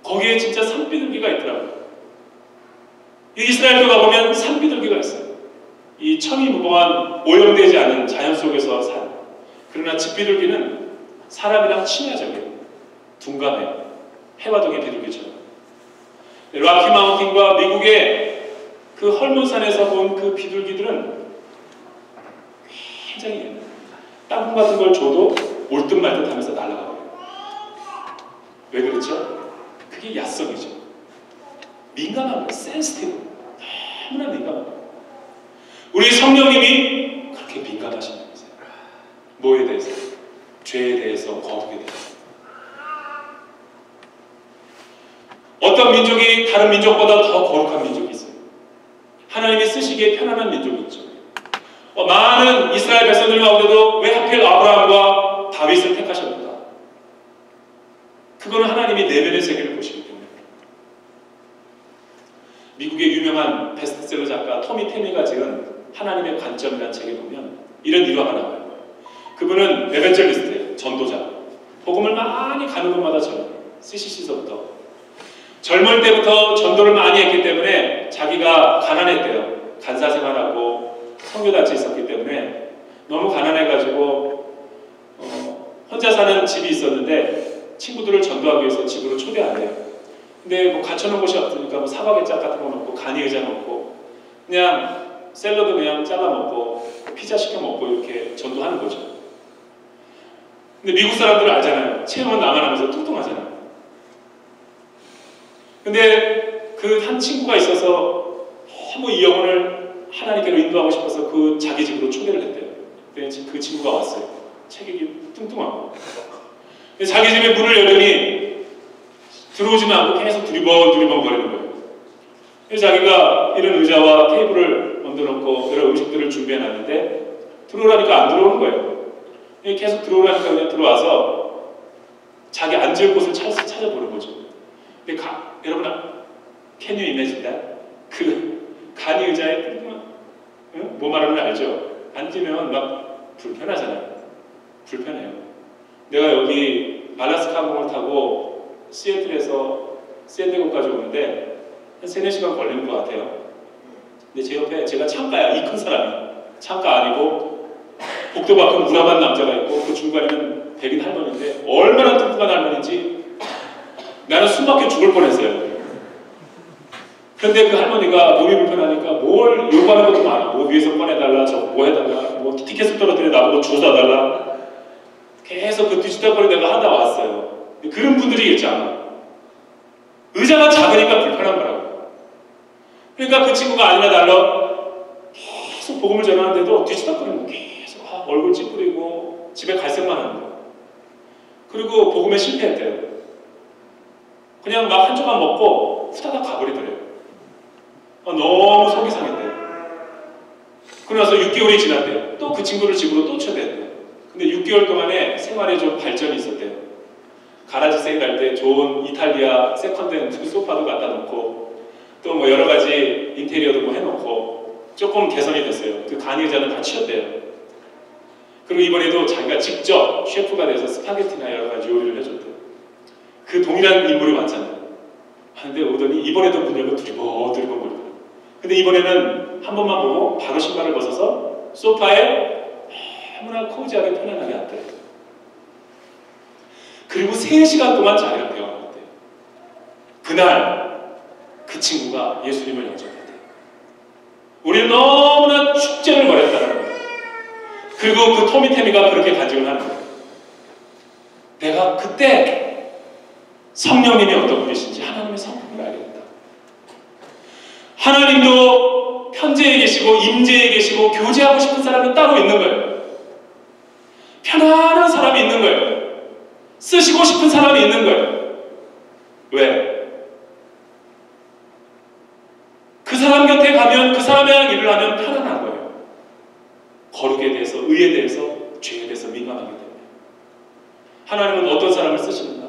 거기에 진짜 산비둘기가 있더라고요. 이스라엘도 가보면 산비둘기가 있어요. 이 천이무봉한 오염되지 않은 자연 속에서 산. 그러나 집비둘기는 사람이랑 친화적이에요. 둔감해요. 해화동의 비둘기처럼. 락키 마운틴과 미국의 그 헐몬산에서 본 그 비둘기들은 굉장히 땅콩 같은 걸 줘도 올 듯 말 듯 하면서 날아가요. 왜 그렇죠? 그게 야성이죠. 민감한 거, 센시티브. 너무나 민감한 거. 우리 성령님이 그렇게 민감하신 분이세요. 뭐에 대해서? 죄에 대해서, 거룩에 대해서. 어떤 민족이 다른 민족보다 더 거룩한 민족이 있어요. 하나님이 쓰시기에 편안한 민족이 있죠. 많은 이스라엘 백성들 가운데도 왜 하필 아브라함과 다윗을 택하셨는가? 그거는 하나님이 내면의 세계를 보시기 때문에. 미국의 유명한 베스트셀러 작가 토미 테미가 지은 하나님의 관점이라는 책에 보면 이런 일화가 나와요. 그분은 에벤젤리스트예요. 전도자. 복음을 많이 가는 곳마다 전해요. CCC서부터. 젊을 때부터 전도를 많이 했기 때문에 자기가 가난했대요. 간사 생활하고 선교단체에 있었기 때문에 너무 가난해가지고 혼자 사는 집이 있었는데 친구들을 전도하기 위해서 집으로 초대한대요. 근데 뭐 갖춰놓은 곳이 없으니까 뭐 사과개짝 같은 거 넣고 간이 의자 넣고 그냥 샐러드 그냥 잘라 먹고 피자 시켜 먹고 이렇게 전도하는 거죠. 근데 미국 사람들은 알잖아요. 체형은 나만 하면서 뚱뚱하잖아요. 근데 그 한 친구가 있어서 너무 이 영혼을 하나님께로 인도하고 싶어서 그 자기 집으로 초대를 했대요. 근데 그 친구가 왔어요. 체격이 뚱뚱하고. 자기 집에 문을 열더니 들어오지는 않고 계속 두리번 거리는 거예요. 그래서 자기가 이런 의자와 테이블을 얹어놓고 여러 음식들을 준비해놨는데 들어오라니까 안 들어오는 거예요. 계속 들어오라니까 그냥 들어와서 자기 앉을 곳을 찾아보는 거죠. 근데 여러분, can you imagine that? 그 간이 의자에 뭐 말하는 알죠? 앉으면 막 불편하잖아요. 불편해요. 내가 여기 알라스카 항공을 타고 시애틀에서 샌디에고까지 오는데 한 3-4시간 걸리는 것 같아요. 근데 제 옆에 제가 창가야. 이 큰 사람이. 창가 아니고 복도가 큰 무람한 남자가 있고 그 중간에는 백인 할머니인데 얼마나 뚱뚱한 할머니인지 나는 숨막혀 죽을 뻔했어요. 근데 그 할머니가 몸이 불편하니까 뭘 요구하는 것도 많아. 뭐 위에서 꺼내달라, 저거 뭐 해달라, 뭐 티켓을 떨어뜨려 나보고 주워달라. 계속 그 뒤집다거리 내가 하다 왔어요. 그런 분들이 있잖아. 의자가 작으니까 불편한 거라고. 그러니까 그 친구가 아니나 달라 계속 복음을 전하는데도 뒤집다거리고 계속 얼굴 찌푸리고 집에 갈색만 하는 거야. 그리고 복음에 실패했대요. 그냥 막 한 조각 먹고 후다닥 가버리더래요. 너무 속이 상했대요. 그러고 나서 6개월이 지났대요. 또 그 친구를 집으로 또 초대했대요. 근데 6개월 동안에 생활에 좀 발전이 있었대요. 가라지 세일 할 때 좋은 이탈리아 세컨드핸드 소파도 갖다 놓고 또 뭐 여러 가지 인테리어도 뭐 해놓고 조금 개선이 됐어요. 그 간이 의자는 다 치웠대요. 그리고 이번에도 자기가 직접 셰프가 돼서 스파게티나 여러 가지 요리를 해줬대요. 그 동일한 인물이 왔잖아요. 근데 오더니 이번에도 문 열고 두리번거리더라고요. 근데 이번에는 한 번만 보고 바로 신발을 벗어서 소파에 너무나 코지하게 편안하게 앉대요. 그리고 3시간 동안 자기랑 대화를 했대요. 그날 그 친구가 예수님을 영접했대요. 우리는 너무나 축제를 벌였다는 거예요. 그리고 그 토미태미가 그렇게 간증을 하는 거예요. 내가 그때 성령님이 어떤 분이신지 하나님의 성품을 알게 됐다. 하나님도 편재에 계시고 임재에 계시고 교제하고 싶은 사람이 따로 있는 거예요. 편안한 사람이 있는 거예요. 쓰시고 싶은 사람이 있는 거예요. 왜? 그 사람 곁에 가면 그 사람이랑 일을 하면 편안한 거예요. 거룩에 대해서, 의에 대해서, 죄에 대해서 민감하기 때문에. 하나님은 어떤 사람을 쓰시는가?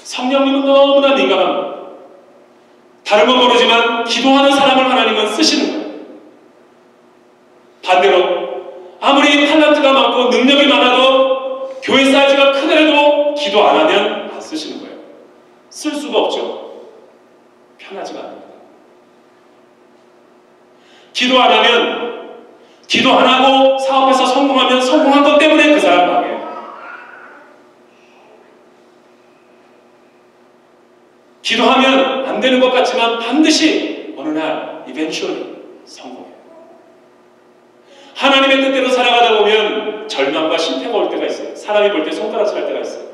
성령님은 너무나 민감한 거예요. 다른 건 모르지만 기도하는 사람을 하나님은 쓰시는 거예요. 반대로 아무리 탤런트가 많고 능력이 많아도 교회 사이즈가 크더라도 기도 안 하면 안 쓰시는 거예요. 쓸 수가 없죠. 편하지가 않습니다. 기도 안 하면, 기도 안 하고 사업에서 성공하면 성공한 것 때문에 그 사람 망해요. 기도하면 안 되는 것 같지만 반드시 어느 날 eventually 성공해요. 하나님의 뜻대로 살아가다 보면 절망과 실패가 올 때가 있어요. 사람이 볼 때 손가락질 할 때가 있어요.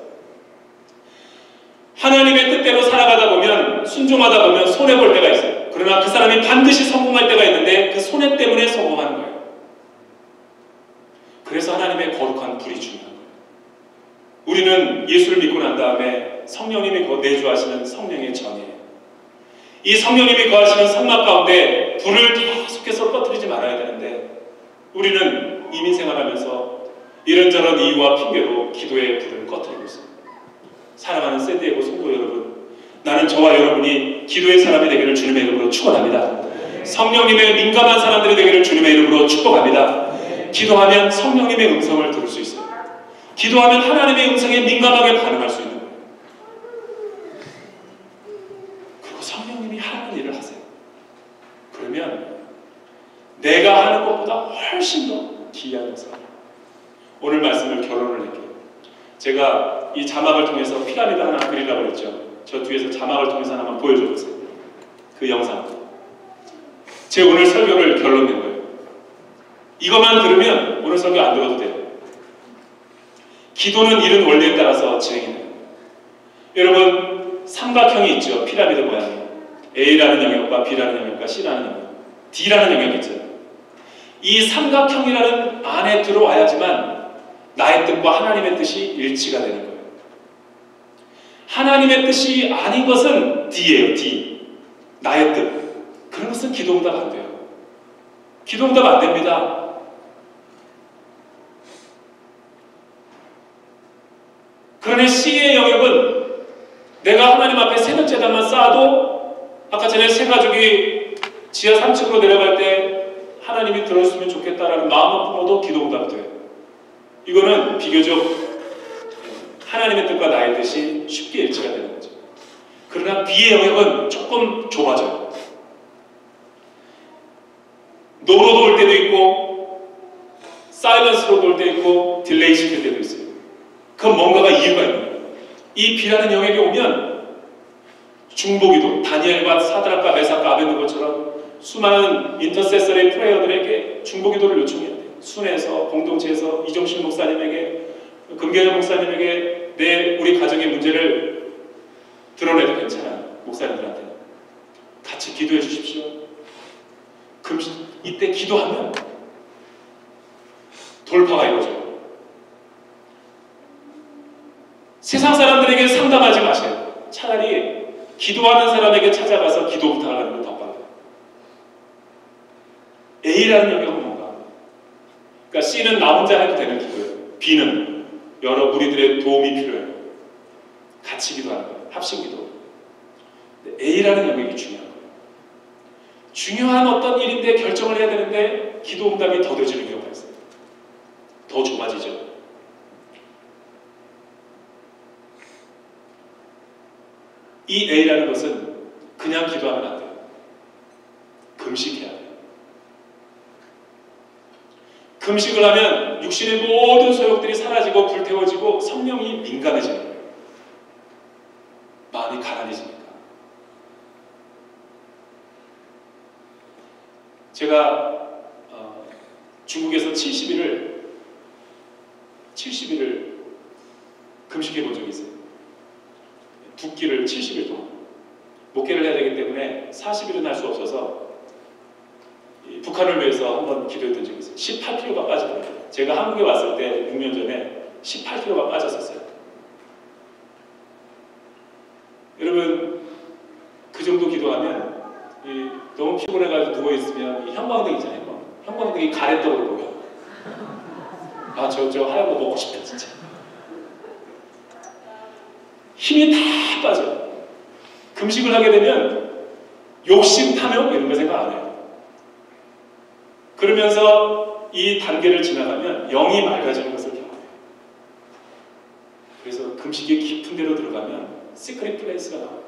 하나님의 뜻대로 살아가다 보면, 순종하다 보면 손해볼 때가 있어요. 그러나 그 사람이 반드시 성공할 때가 있는데 그 손해 때문에 성공하는 거예요. 그래서 하나님의 거룩한 불이 중요한 거예요. 우리는 예수를 믿고 난 다음에 성령님이 내주하시는 성령의 전이에요. 이 성령님이 거하시는 성막 가운데 불을 계속해서 꺼뜨리지 말아야 되는데 우리는 이민 생활하면서 이런저런 이유와 핑계로 기도의 불을 꺼뜨리고 있습니다. 사랑하는 샌디에고 성도 여러분, 나는 저와 여러분이 기도의 사람이 되기를 주님의 이름으로 축원합니다. 성령님의 민감한 사람들이 되기를 주님의 이름으로 축복합니다. 기도하면 성령님의 음성을 들을 수 있어요. 기도하면 하나님의 음성에 민감하게 반응할 수 있는 거예요. 그리고 성령님이 하라는 일을 하세요. 그러면 내가 하는 것보다 훨씬 더 기이한 것을 합니다. 오늘 말씀을 결론을 낼게요. 제가 이 자막을 통해서 피라미드 하나 그리려고 그랬죠. 저 뒤에서 자막을 통해서 하나만 보여줘 보세요. 그 영상. 제 오늘 설교를 결론 낸 거예요. 이것만 들으면 오늘 설교 안 들어도 돼요. 기도는 이런 원리에 따라서 진행이 돼요. 여러분, 삼각형이 있죠. 피라미드 모양이. A라는 영역과 B라는 영역과 C라는 영역, D라는 영역이 있죠. 이 삼각형이라는 안에 들어와야지만 나의 뜻과 하나님의 뜻이 일치가 되는 거예요. 하나님의 뜻이 아닌 것은 D예요. D. 나의 뜻. 그런 것은 기도응답 안 돼요. 기도응답 안 됩니다. 그러나 C의 영역은 내가 하나님 앞에 새벽 제단만 쌓아도 아까 전에 세 가족이 지하 3층으로 내려갈 때 하나님이 들어줬으면 좋겠다라는 마음만 품어도 기도응답 돼요. 이거는 비교적 하나님의 뜻과 나의 뜻이 쉽게 일치가 되는 거죠. 그러나 B의 영역은 조금 좁아져요. 노로도 올 때도 있고 사일런스로도 올 때도 있고 딜레이 시킬 때도 있어요. 그건 뭔가가 이유가 있는 거예요. 이 B라는 영역에 오면 중보기도, 다니엘과 사드락과 메삭과 아벳느고처럼 수많은 인터세서리 프레이어들에게 중보기도를 요청해야 돼요. 순회에서, 공동체에서 이종실 목사님에게, 금계자 목사님에게 우리 가정의 문제를 드러내도 괜찮아요. 목사님들한테 같이 기도해 주십시오. 그럼 이때 기도하면 돌파가 이루어져요. 세상 사람들에게 상담하지 마세요. 차라리 기도하는 사람에게 찾아가서 기도 부탁을 하는 게 더 빠르다. A라는 영역은 뭔가? 그러니까 C는 나 혼자 해도 되는 기도예요. B는 여러 무리들의 도움이 필요해요. 같이 기도하는 거예요. 합심기도. A라는 영역이 중요한 거예요. 중요한 어떤 일인데 결정을 해야 되는데 기도 응답이 더뎌지는 경우가 있어요. 더 좁아지죠. 이 A라는 것은 그냥 기도하면 안 돼요. 금식해야 돼요. 금식을 하면 육신의 모든 소욕들이 사라지고 불태워지고 성령이 민감해지는 거예요. 마음이 가난해지니까. 제가 중국에서 70일을 금식해 본 적이 있어요. 두 끼를 70일 동안 목회를 해야 되기 때문에 40일은 할 수 없어서 북한을 위해서 한번 기도했던 적이 있어요. 18kg가 빠지더라고요. 제가 한국에 왔을 때 6년 전에 18kg가 빠졌었어요. 여러분, 그 정도 기도하면 너무 피곤해가지고 누워있으면 형광등 있잖아요. 형광등이 가래떡으로 보여. 아, 저 하얀 거 먹고 싶다 진짜. 힘이 다 빠져. 금식을 하게 되면 욕심, 탐욕 이런 거 생각 안 해요. 그러면서 이 단계를 지나가면 영이 맑아지는 것을 경험해요. 그래서 금식이 깊은 데로 들어가면 시크릿 플레이스가 나와요.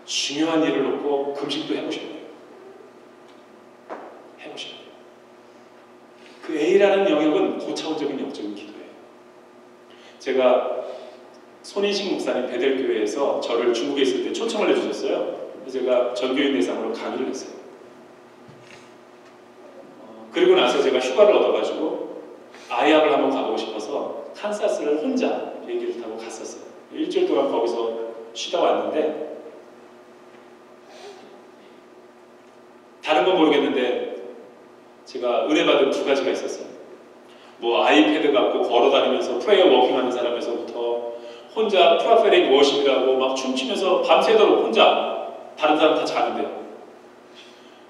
중요한 일을 놓고 금식도 해보셔야 돼요. 해보셔야 돼요. 그 A라는 영역은 고차원적인 영적인 기도예요. 제가 손인식 목사님 베델교회에서 저를 중국에 있을 때 초청을 해주셨어요. 그래서 제가 전교인 대상으로 강의를 했어요. 그리고 나서 제가 휴가를 얻어가지고 아이학을 한번 가보고 싶어서 칸사스를 혼자 비행기를 타고 갔었어요. 일주일 동안 거기서 쉬다 왔는데 다른 건 모르겠는데 제가 은혜 받은 두 가지가 있었어요. 뭐 아이패드 갖고 걸어다니면서 프레이어 워킹하는 사람에서부터 혼자 프라페릭 워십이라고 막 춤추면서 밤새도록 혼자 다른 사람 다 자는데요.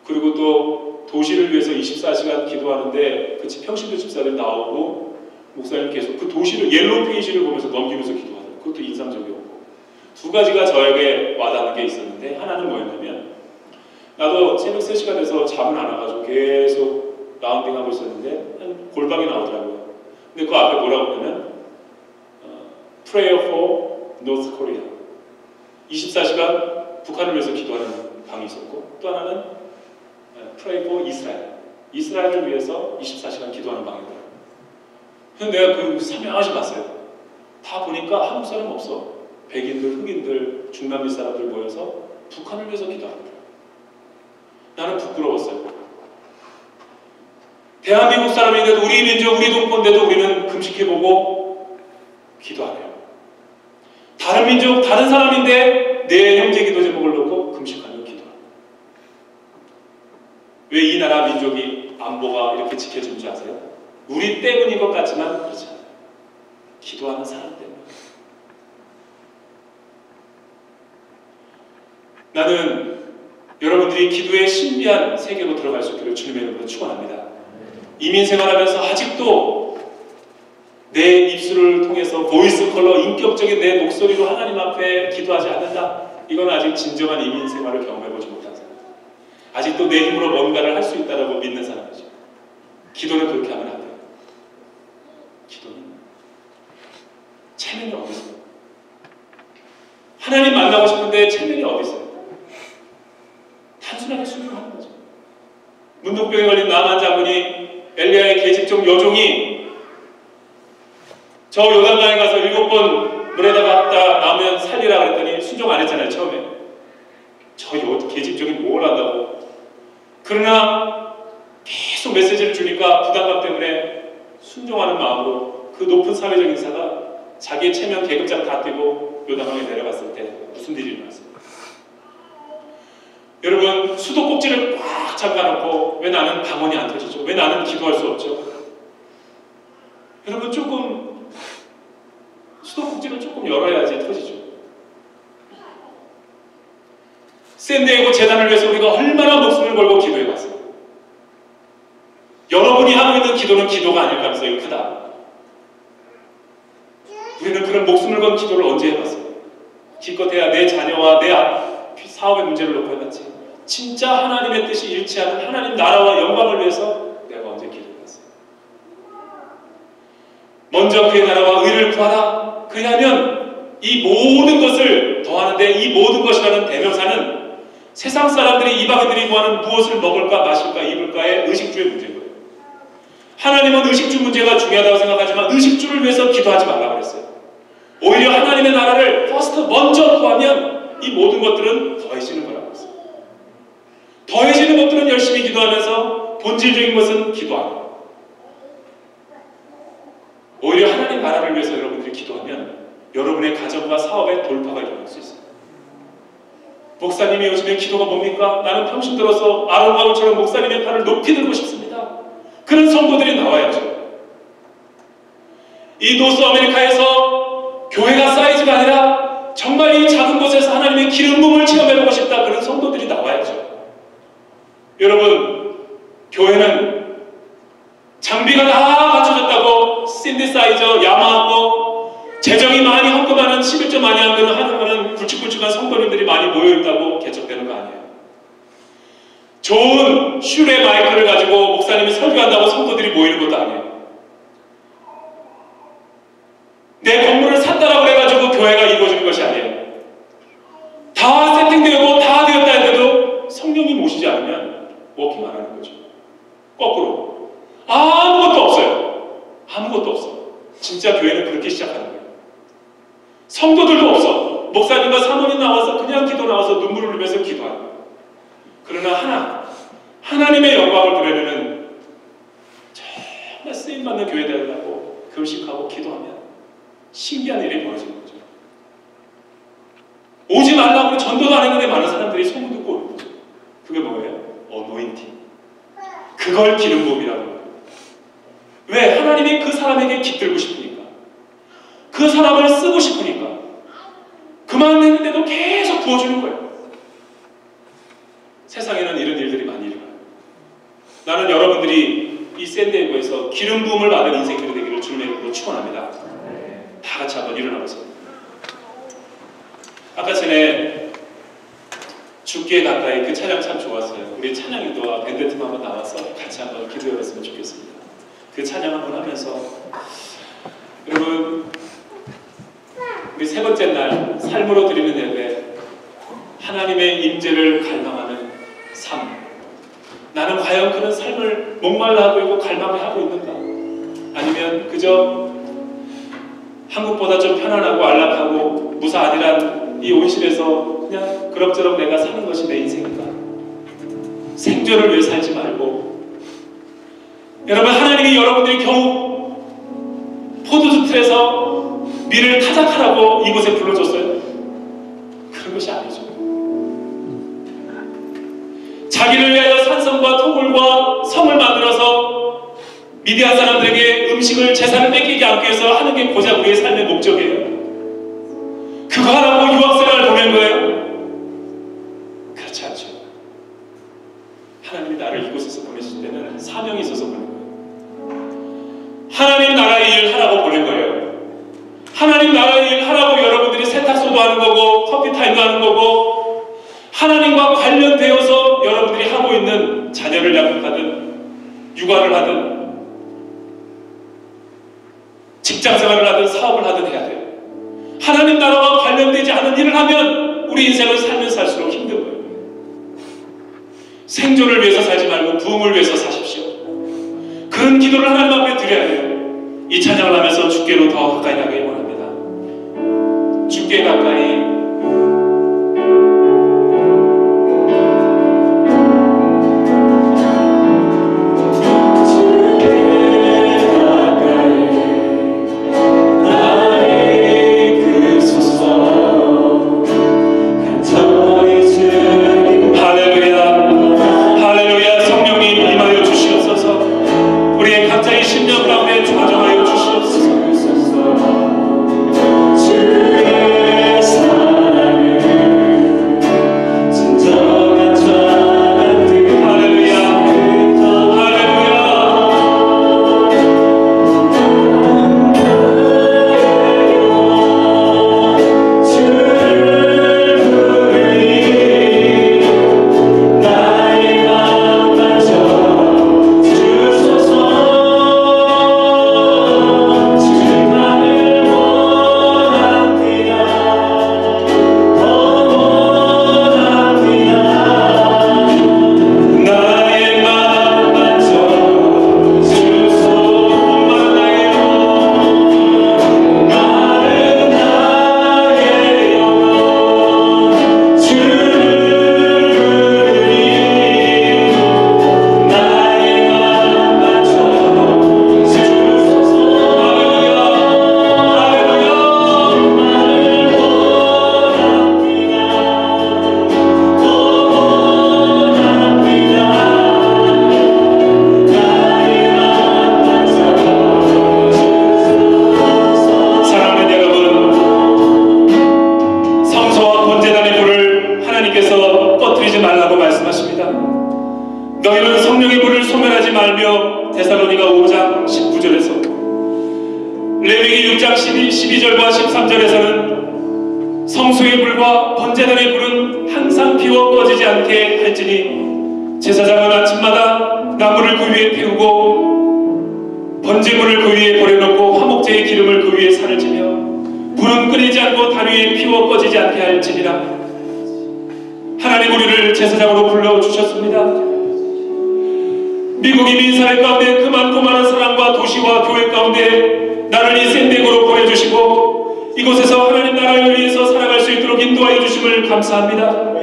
그리고 또 도시를 위해서 24시간 기도하는데 그 평신도 집사들 나오고 목사님 계속 그 도시를 옐로우 페이지를 보면서 넘기면서 기도하더라고요. 그것도 인상적이었고 두 가지가 저에게 와닿는 게 있었는데 하나는 뭐였냐면 나도 새벽 3시가 돼서 잠을 안 와가지고 계속 라운딩하고 있었는데 한 골방이 나오더라고요. 근데 그 앞에 뭐라고 하냐면 Prayer for North Korea 24시간 북한을 위해서 기도하는 방이 있었고 또 하나는 Pray for Israel 이스라엘을 위해서 24시간 기도하는 방이더라고요. 근데 내가 그 사명하지 봤어요. 다 보니까 한국 사람 없어. 백인들, 흑인들, 중남미 사람들 모여서 북한을 위해서 기도하는 거예요. 나는 부끄러웠어요. 대한민국 사람인데도 우리 민족, 우리 동포인데도 우리는 금식해보고 기도 안 해요. 다른 민족, 다른 사람인데 내 형제 기도 제목을 놓고 금식하는 기도. 왜 이 나라 민족이 안보가 이렇게 지켜지는 줄 아세요? 우리 때문인 것 같지만 그렇지 않아요. 기도하는 사람 때문에. 나는 여러분들이 기도의 신비한 세계로 들어갈 수 있기를 주님의 이름으로 축원합니다. 이민 생활하면서 아직도 내 입술을 통해서 보이스 컬러, 인격적인 내 목소리로 하나님 앞에 기도하지 않는다. 이건 아직 진정한 이민 생활을 경험해보지 못한 사람. 아직도 내 힘으로 뭔가를 할 수 있다고 믿는 사람이죠. 기도는 그렇게 하면 안 돼요. 기도는 체면이 어디 있어요? 하나님 만나고 싶은데 체면이 어디 있어요? 단순하게 순종하는 거죠. 문둥병에 걸린 나만 장군이 엘리야의 계집종 여종이 저 요단강에 가서 7번 물에다 갔다 나오면 살리라 그랬더니 순종 안 했잖아요. 처음에 저 계집종이 뭘 한다고. 그러나 계속 메시지를 주니까 부담감 때문에 순종하는 마음으로 그 높은 사회적 인사가 자기의 체면 계급장 다 떼고 요단강에 내려갔을 때 무슨 일이 일어났어요? 여러분, 수도꼭지를 꽉 잠가놓고 왜 나는 방언이 안 터지죠? 왜 나는 기도할 수 없죠? 여러분, 조금 수도꼭지를 조금 열어야지 터지죠. 샌디에고 재단을 위해서 우리가 얼마나 목숨을 걸고 기도해봤어요. 여러분이 하고 있는 기도는 기도가 아닐 가능성이 크다. 우리는 그런 목숨을 건 기도를 언제 해봤어요? 기껏해야 내 자녀와 내 사업의 문제를 놓고 해봤지. 진짜 하나님의 뜻이 일치하는 하나님 나라와 영광을 위해서 내가 언제 기도해봤어요? 먼저 그의 나라와 의를 구하라. 그리하면 이 모든 것을 더하는데, 이 모든 것이라는 대명사는 세상 사람들이, 이방인들이 구하는 무엇을 먹을까 마실까 입을까의 의식주의 문제인 거예요. 하나님은 의식주 문제가 중요하다고 생각하지만 의식주를 위해서 기도하지 말라고 그랬어요. 오히려 하나님의 나라를 먼저 구하면 이 모든 것들은 더해지는 거라고 했어요. 더해지는 것들은 열심히 기도하면서 본질적인 것은 기도 안 해요. 오히려 하나님 나라를 위해서 여러분들이 기도하면 여러분의 가정과 사업에 돌파가 일어날 수 있어요. 목사님이 요즘에 기도가 뭡니까? 나는 평신 들어서 아론 가문처럼 목사님의 팔을 높이 들고 싶습니다. 그런 성도들이 나와야죠. 이 노스 아메리카에서 교회가 사이즈가 아니라 정말 이 작은 곳에서 하나님의 기름 부음을 체험해보고 싶다. 그런 성도들이 나와야죠. 여러분, 교회는 장비가 다 갖춰졌다고 신디사이저, 야마하고 재정이 많이 헌금하는 11조 많이 하는 굵직굵직한 성도님들이 많이 모여있다고 개척되는 거 아니에요. 좋은 슈레 마이크를 가지고 목사님이 설교한다고 성도들이 모이는 것도 아니에요. 내 건물을 샀다라고 해가지고 교회가 이루어지는 것이 아니에요. 다 세팅되고 다 되었다 해도 성령이 모시지 않으면 워킹 안 하는 거죠. 거꾸로 아무것도 없어요. 아무것도 없어. 진짜 교회는 그렇게 시작하는 거예요. 성도들도 없어. 목사님과 사모님 나와서 그냥 기도 나와서 눈물을 흘리면서 기도하는 거예요. 그러나 하나님의 영광을 보려면 정말 쓰임받는 교회 되려고 금식하고 기도하면 신기한 일이 벌어지는 거죠. 오지 말라고 전도도 안 했는데 많은 사람들이 소문 듣고 오는 거죠. 그게 뭐예요? 어노인팅. 그걸 기름 부음이라고 해요. 왜? 하나님이 그 사람에게 깃들고 싶으니까. 그 사람을 쓰고 싶으니까. 그만 했는데도 계속 부어주는 거예요. 세상에는 이런 일들이 많이 일어나요. 나는 여러분들이 이 샌디에고에서 기름 부음을 받은 인생들이 되기를 주님의 이름으로 축원합니다. 다 같이 한번 일어나보세요. 아까 전에 죽기에 가까이 그 찬양 참 좋았어요. 우리 찬양이도와 밴드팀 한번 나와서 같이 한번 기도해봤으면 좋겠습니다. 그 찬양 한번 하면서 여러분, 우리 세 번째 날 삶으로 드리는 예배, 하나님의 임재를 갈망하는 삶. 나는 과연 그런 삶을 목말라 하고 있고 갈망을 하고 있는가? 아니면 그저 한국보다 좀 편안하고 안락하고 무사 아니란 이 온실에서 그냥 그럭저럭 내가 사는 것이 내 인생인가? 생존을 위해 살지 말고, 여러분, 하나님이 여러분들이 겨우 포도주 틀에서 밀을 타작하라고 이곳에 불러줬어요? 그런 것이 아니죠. 자기를 위하여 산성과 토굴과 성을 만들어서 미디안 사람들에게 음식을, 재산을 뺏기지 않기 위해서 하는 게 고작 우리의 삶의 목적이에요. 그거 하라고 유학생활을 보낸 거예요? 그렇지 않죠. 하나님이 나를 이곳에서 보내실 때는 사명이 있어서 보낸 거예요. 하나님 나라의 일 하라고 보낸 거예요. 하나님 나라의 일 하라고 여러분들이 세탁소도 하는 거고 커피 타임도 하는 거고 하나님과 관련되어서 여러분들이 하고 있는 자녀를 양육하든 육아를 하든 직장생활을 하든 사업을 하든 해야 돼요. 하나님 나라와 관련되지 않은 일을 하면 우리 인생을 살면 살수록 힘든 거예요. 생존을 위해서 살지 말고 부흥을 위해서 사십시오. 그런 기도를 하나님 앞에 드려야 돼요. 이 찬양을 하면서 주께로 더 가까이 나가기 원합니다. 주께 가까이. 주의 12절과 13절에서는 성소의 불과 번제단의 불은 항상 피워 꺼지지 않게 할지니 제사장은 아침마다 나무를 그 위에 피우고 번제물을 그 위에 버려놓고 화목제의 기름을 그 위에 살을 지며 불은 끓이지 않고 단 위에 피워 꺼지지 않게 할지니라. 하나님 우리를 제사장으로 불러주셨습니다. 미국 이민 사회 가운데 그 많고 많은 사랑과 도시와 교회 가운데 나를 이 샌디에고로 보내주시고 이곳에서 하나님 나라를 위해서 살아갈 수 있도록 인도하여 주심을 감사합니다.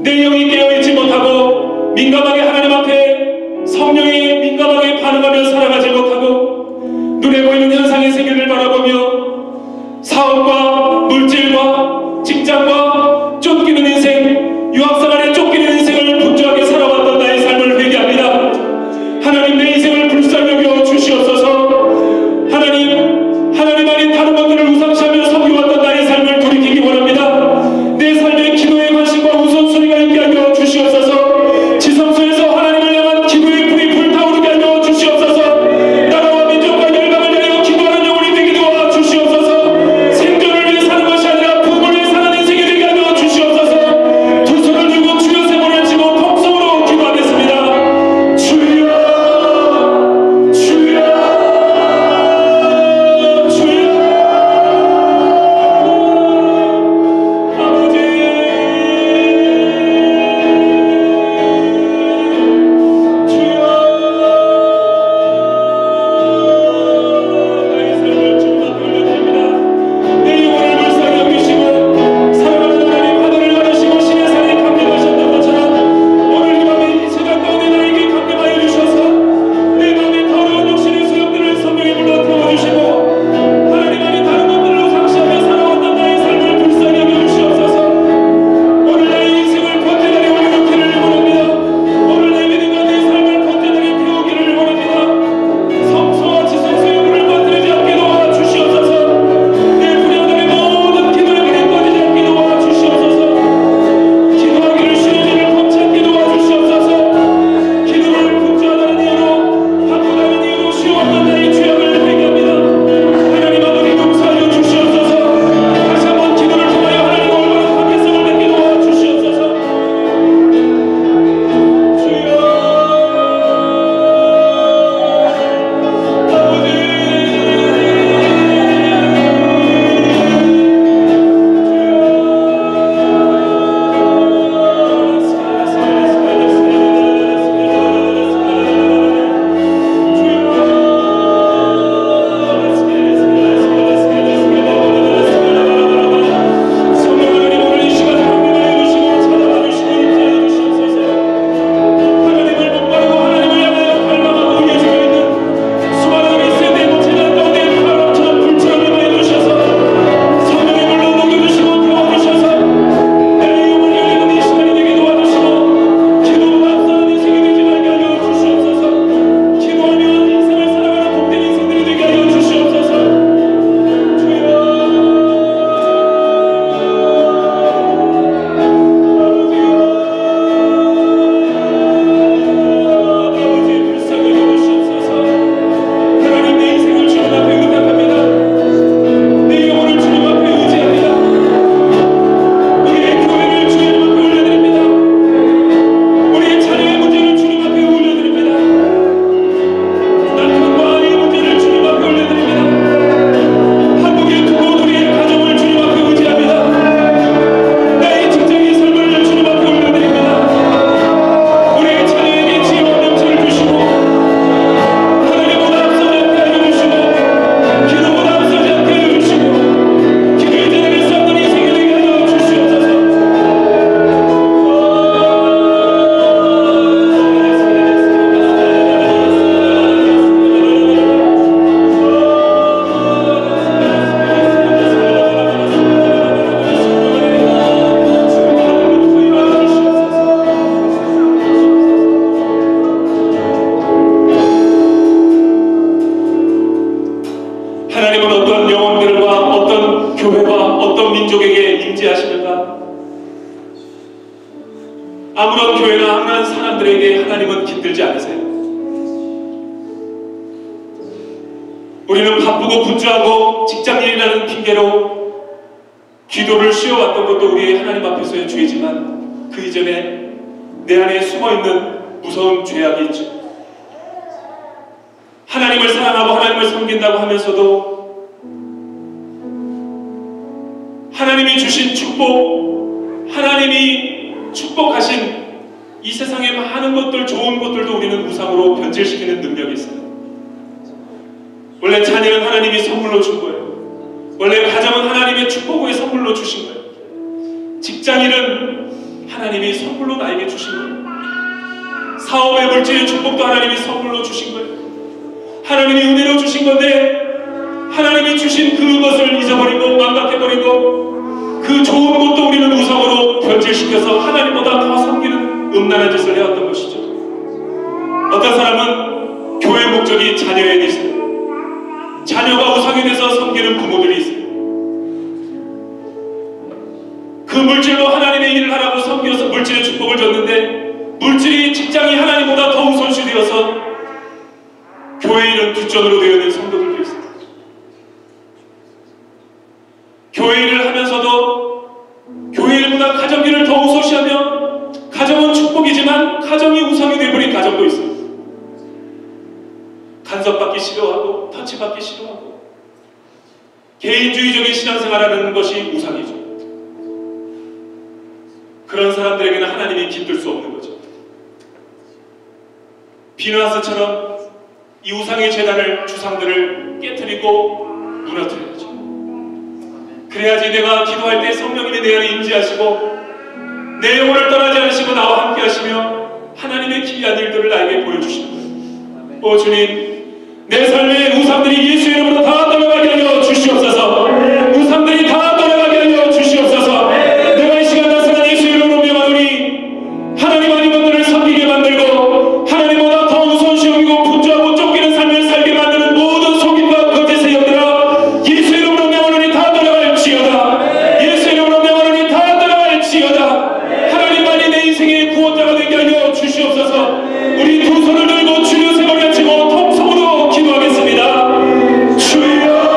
내 영이 깨어있지 못하고 민감하게 하나님 앞에 성령에 민감하게 반응하며 살아가지 못하고 눈에 보이는 현상의 세계를 바라보며 사업과 물질과 직장과 쫓기는 인생, 유학생활에 쫓기는 인생을 분주하게 살아왔던 나의 삶을 회개합니다. 하나님 내 인생을 불쌍히 여겨 주시옵소서. 하나님 아닌 다른 것들을 우상시하며 섬겨왔던 나의 삶을 돌이키기 원합니다. 내 삶에 기도의 관심과 우선순위가 있게 하여 주시옵소서. 지성소에서 하나님을 향한 기도의 불이 불타오르게 하여 주시옵소서. 나라와 민족과 열방을 향하여 기도하는 영혼이 되게 도와 주시옵소서. 생존을 위해 사는 것이 아니라 부흥을 위해 사는 인생이 되게 하여 주시옵소서. 두 손을 들고 주여 세 번을 치고 통성으로 기도하겠습니다. 주여 아무런 교회나 아무런 사람들에게 하나님은 깃들지 않으세요. 우리는 바쁘고 분주하고 직장일이라는 핑계로 기도를 쉬어왔던 것도 우리 하나님 앞에서의 죄지만 그 이전에 내 안에 숨어있는 무서운 죄악이 있죠. 하나님을 사랑하고 하나님을 섬긴다고 하면서도 하나님이 주신 축복, 하나님이 축복하신 이 세상의 많은 것들, 좋은 것들도 우리는 우상으로 변질시키는 능력이 있어요. 원래 자녀는 하나님이 선물로 준 거예요. 원래 가정은 하나님의 축복의 선물로 주신 거예요. 직장인은 하나님이 선물로 나에게 주신 거예요. 사업의 물질의 축복도 하나님이 선물로 주신 거예요. 하나님이 은혜로 주신 건데 하나님이 주신 그것을 잊어버리고 망각해버리고 그 좋은 것도 우리는 우상으로 변질시켜서 하나님보다 더 섬기는 음란한 짓을 해왔던 것이죠. 어떤 사람은 교회 목적이 자녀에게 있어요. 자녀가 우상이 돼서 섬기는 부모들이 있어요. 그 물질로 하나님의 일을 하라고 섬겨서 물질의 축복을 줬는데 물질이 직장이 하나님보다 더 우선시되어서 교회 일은 뒷전으로 되어 있는 성도들도 있어요. 교회 일을 하면서도 교회 일보다 가정 일을 더 우선시하며 가정은 축복이지만 가정이 우상이 되어버린 가정도 있어요. 간섭받기 싫어하고 터치받기 싫어하고 개인주의적인 신앙생활하는 것이 우상이죠. 그런 사람들에게는 하나님이 깃들 수 없는 거죠. 비누하스처럼 이 우상의 재단을 주상들을 깨트리고 무너뜨려야죠. 그래야지 내가 기도할 때 성령님이 내 안에 임재하시고 내 영혼을 떠나지 않으시고 나와 함께 하시며 하나님의 기이한 일들을 나에게 보여주시는 거예요. 오 주님, 내 삶의 우상들이 예수의 이름으로 다 떠나가게 하여 주시옵소서. 우상들이 다 떠나가게 하여 주시옵소서. 내가 이 시간 나서는 예수의 이름으로 명하노니 하나님 아닌 것들을 섬기게 만들고 하나님보다 더 우선시 여기고 분주하고 쫓기는 삶을 살게 만드는 모든 속임과 거짓의 영들아 예수의 이름으로 명하노니 다 떠나갈지어다. 예수의 이름으로 명하노니 다 떠나갈지어다. 하나님만이 내 인생의 구원자가 되게 하여 주시옵소서. 우리 두 손을 들고 주여 세 번 외치고 통성으로 기도하겠습니다. 주여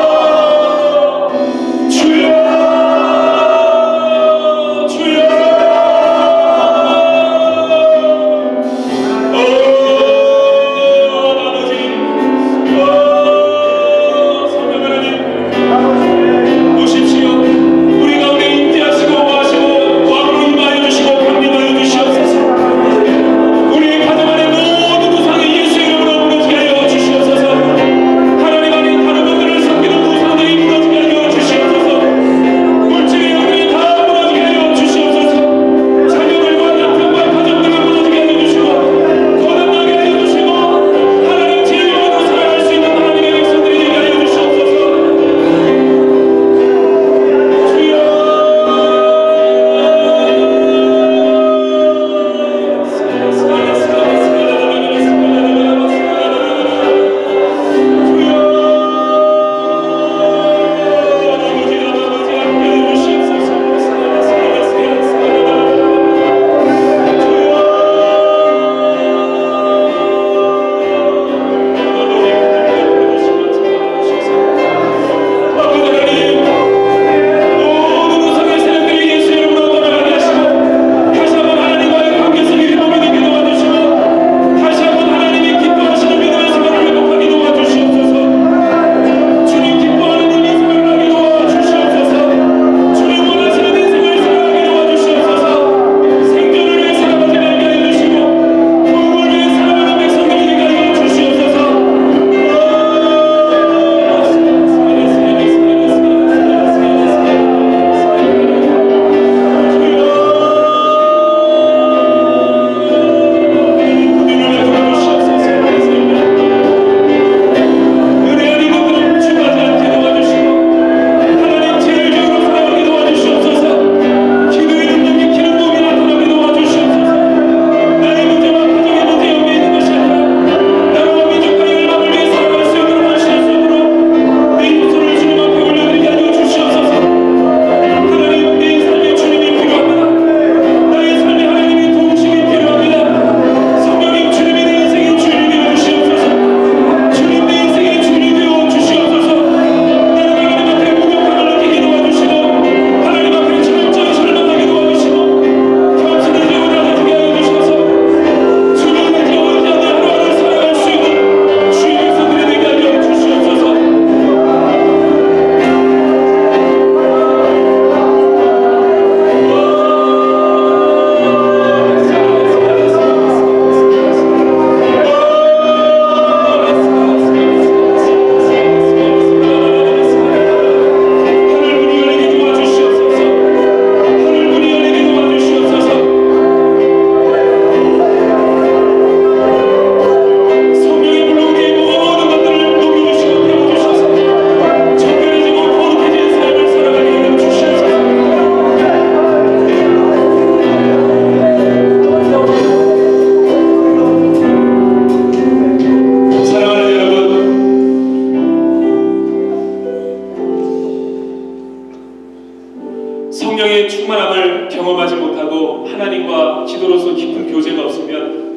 성령의 충만함을 경험하지 못하고 하나님과 기도로서 깊은 교제가 없으면,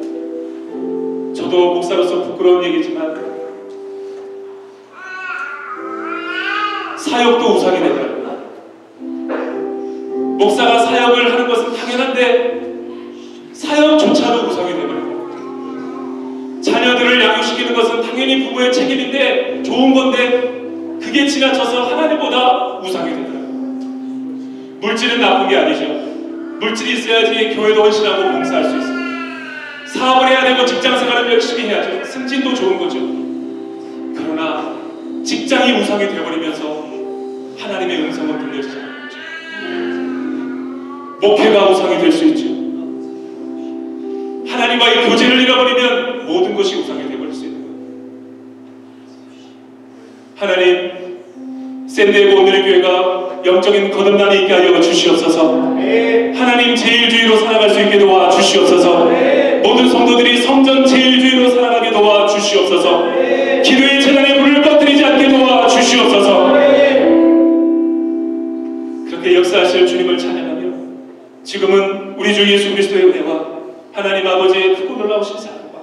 저도 목사로서 부끄러운 얘기지만 사역도 우상이 되더라고요. 목사가 사역을 하는 것은 당연한데 사역조차도 우상이 되버리고, 자녀들을 양육시키는 것은 당연히 부모의 책임인데 좋은 건데 그게 지나쳐서 하나님보다 우상이 되더라고요. 물질은 나쁜 게 아니죠. 물질이 있어야지 교회도 헌신하고 봉사할 수 있어요. 사업을 해야 되고 직장생활을 열심히 해야죠. 승진도 좋은 거죠. 그러나 직장이 우상이 되어버리면서 하나님의 음성은 들려지지 않는 거죠. 목회가 우상이 될 수 있죠. 하나님과의 교제를 잃어버리면 모든 것이 우상이 되어버릴 수 있는 거예요. 하나님, 샌디에고 오늘의 교회가 영적인 거듭남이 있게 하여 주시옵소서. 하나님 제일주의로 살아갈 수 있게 도와 주시옵소서. 모든 성도들이 성전 제일주의로 살아가게 도와 주시옵소서. 기도의 재단에 불을 꺼뜨리지 않게 도와 주시옵소서. 그렇게 역사하실 주님을 찬양하며, 지금은 우리 주 예수 그리스도의 은혜와 하나님 아버지의 크고 놀라우신 사랑과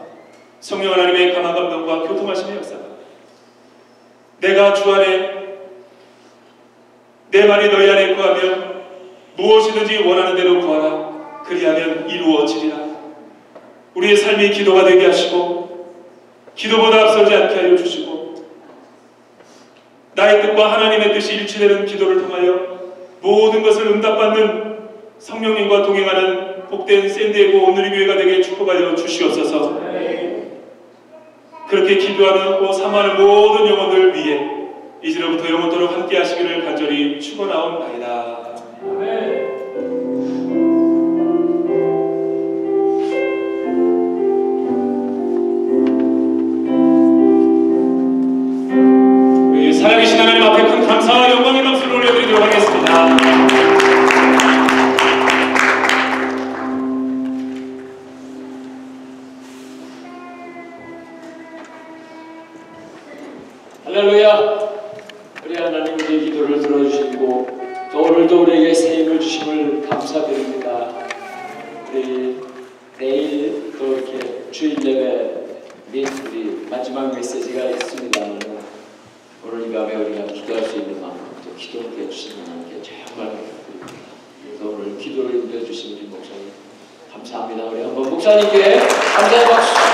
성령 하나님의 강한 감동과 교통하심의 역사가 내가 주 안에, 내 말이 너희 안에 구하면 무엇이든지 원하는 대로 구하라. 그리하면 이루어지리라. 우리의 삶이 기도가 되게 하시고 기도보다 앞서지 않게 하여 주시고, 나의 뜻과 하나님의 뜻이 일치되는 기도를 통하여 모든 것을 응답받는 성령님과 동행하는 복된 샌디에고 오늘의 교회가 되게 축복하여 주시옵소서. 그렇게 기도하고 사모하는 모든 영혼들 위해 이제로부터 영원토록 함께 하시기를 간절히 축원하옵나이다. 아멘. 우리 살아계신 하나님 앞에 큰 감사와 영광의 박수를 올려드리도록 하겠습니다. 할렐루야. 우리 하나님, 우리의 기도를 들어주시고 또 오늘도 우리에게 새 힘을 주심을 감사드립니다. 우리 내일 또 이렇게 주일 예배 및 우리 마지막 메시지가 있습니다만, 오늘 이 밤에 우리가 기도할 수 있는 만큼 또 기도해 주시는 하나님께 정말 감사드립니다. 그래서 오늘 기도를 인도해 주신 우리 목사님 감사합니다. 우리 한번 목사님께 감사의 박수.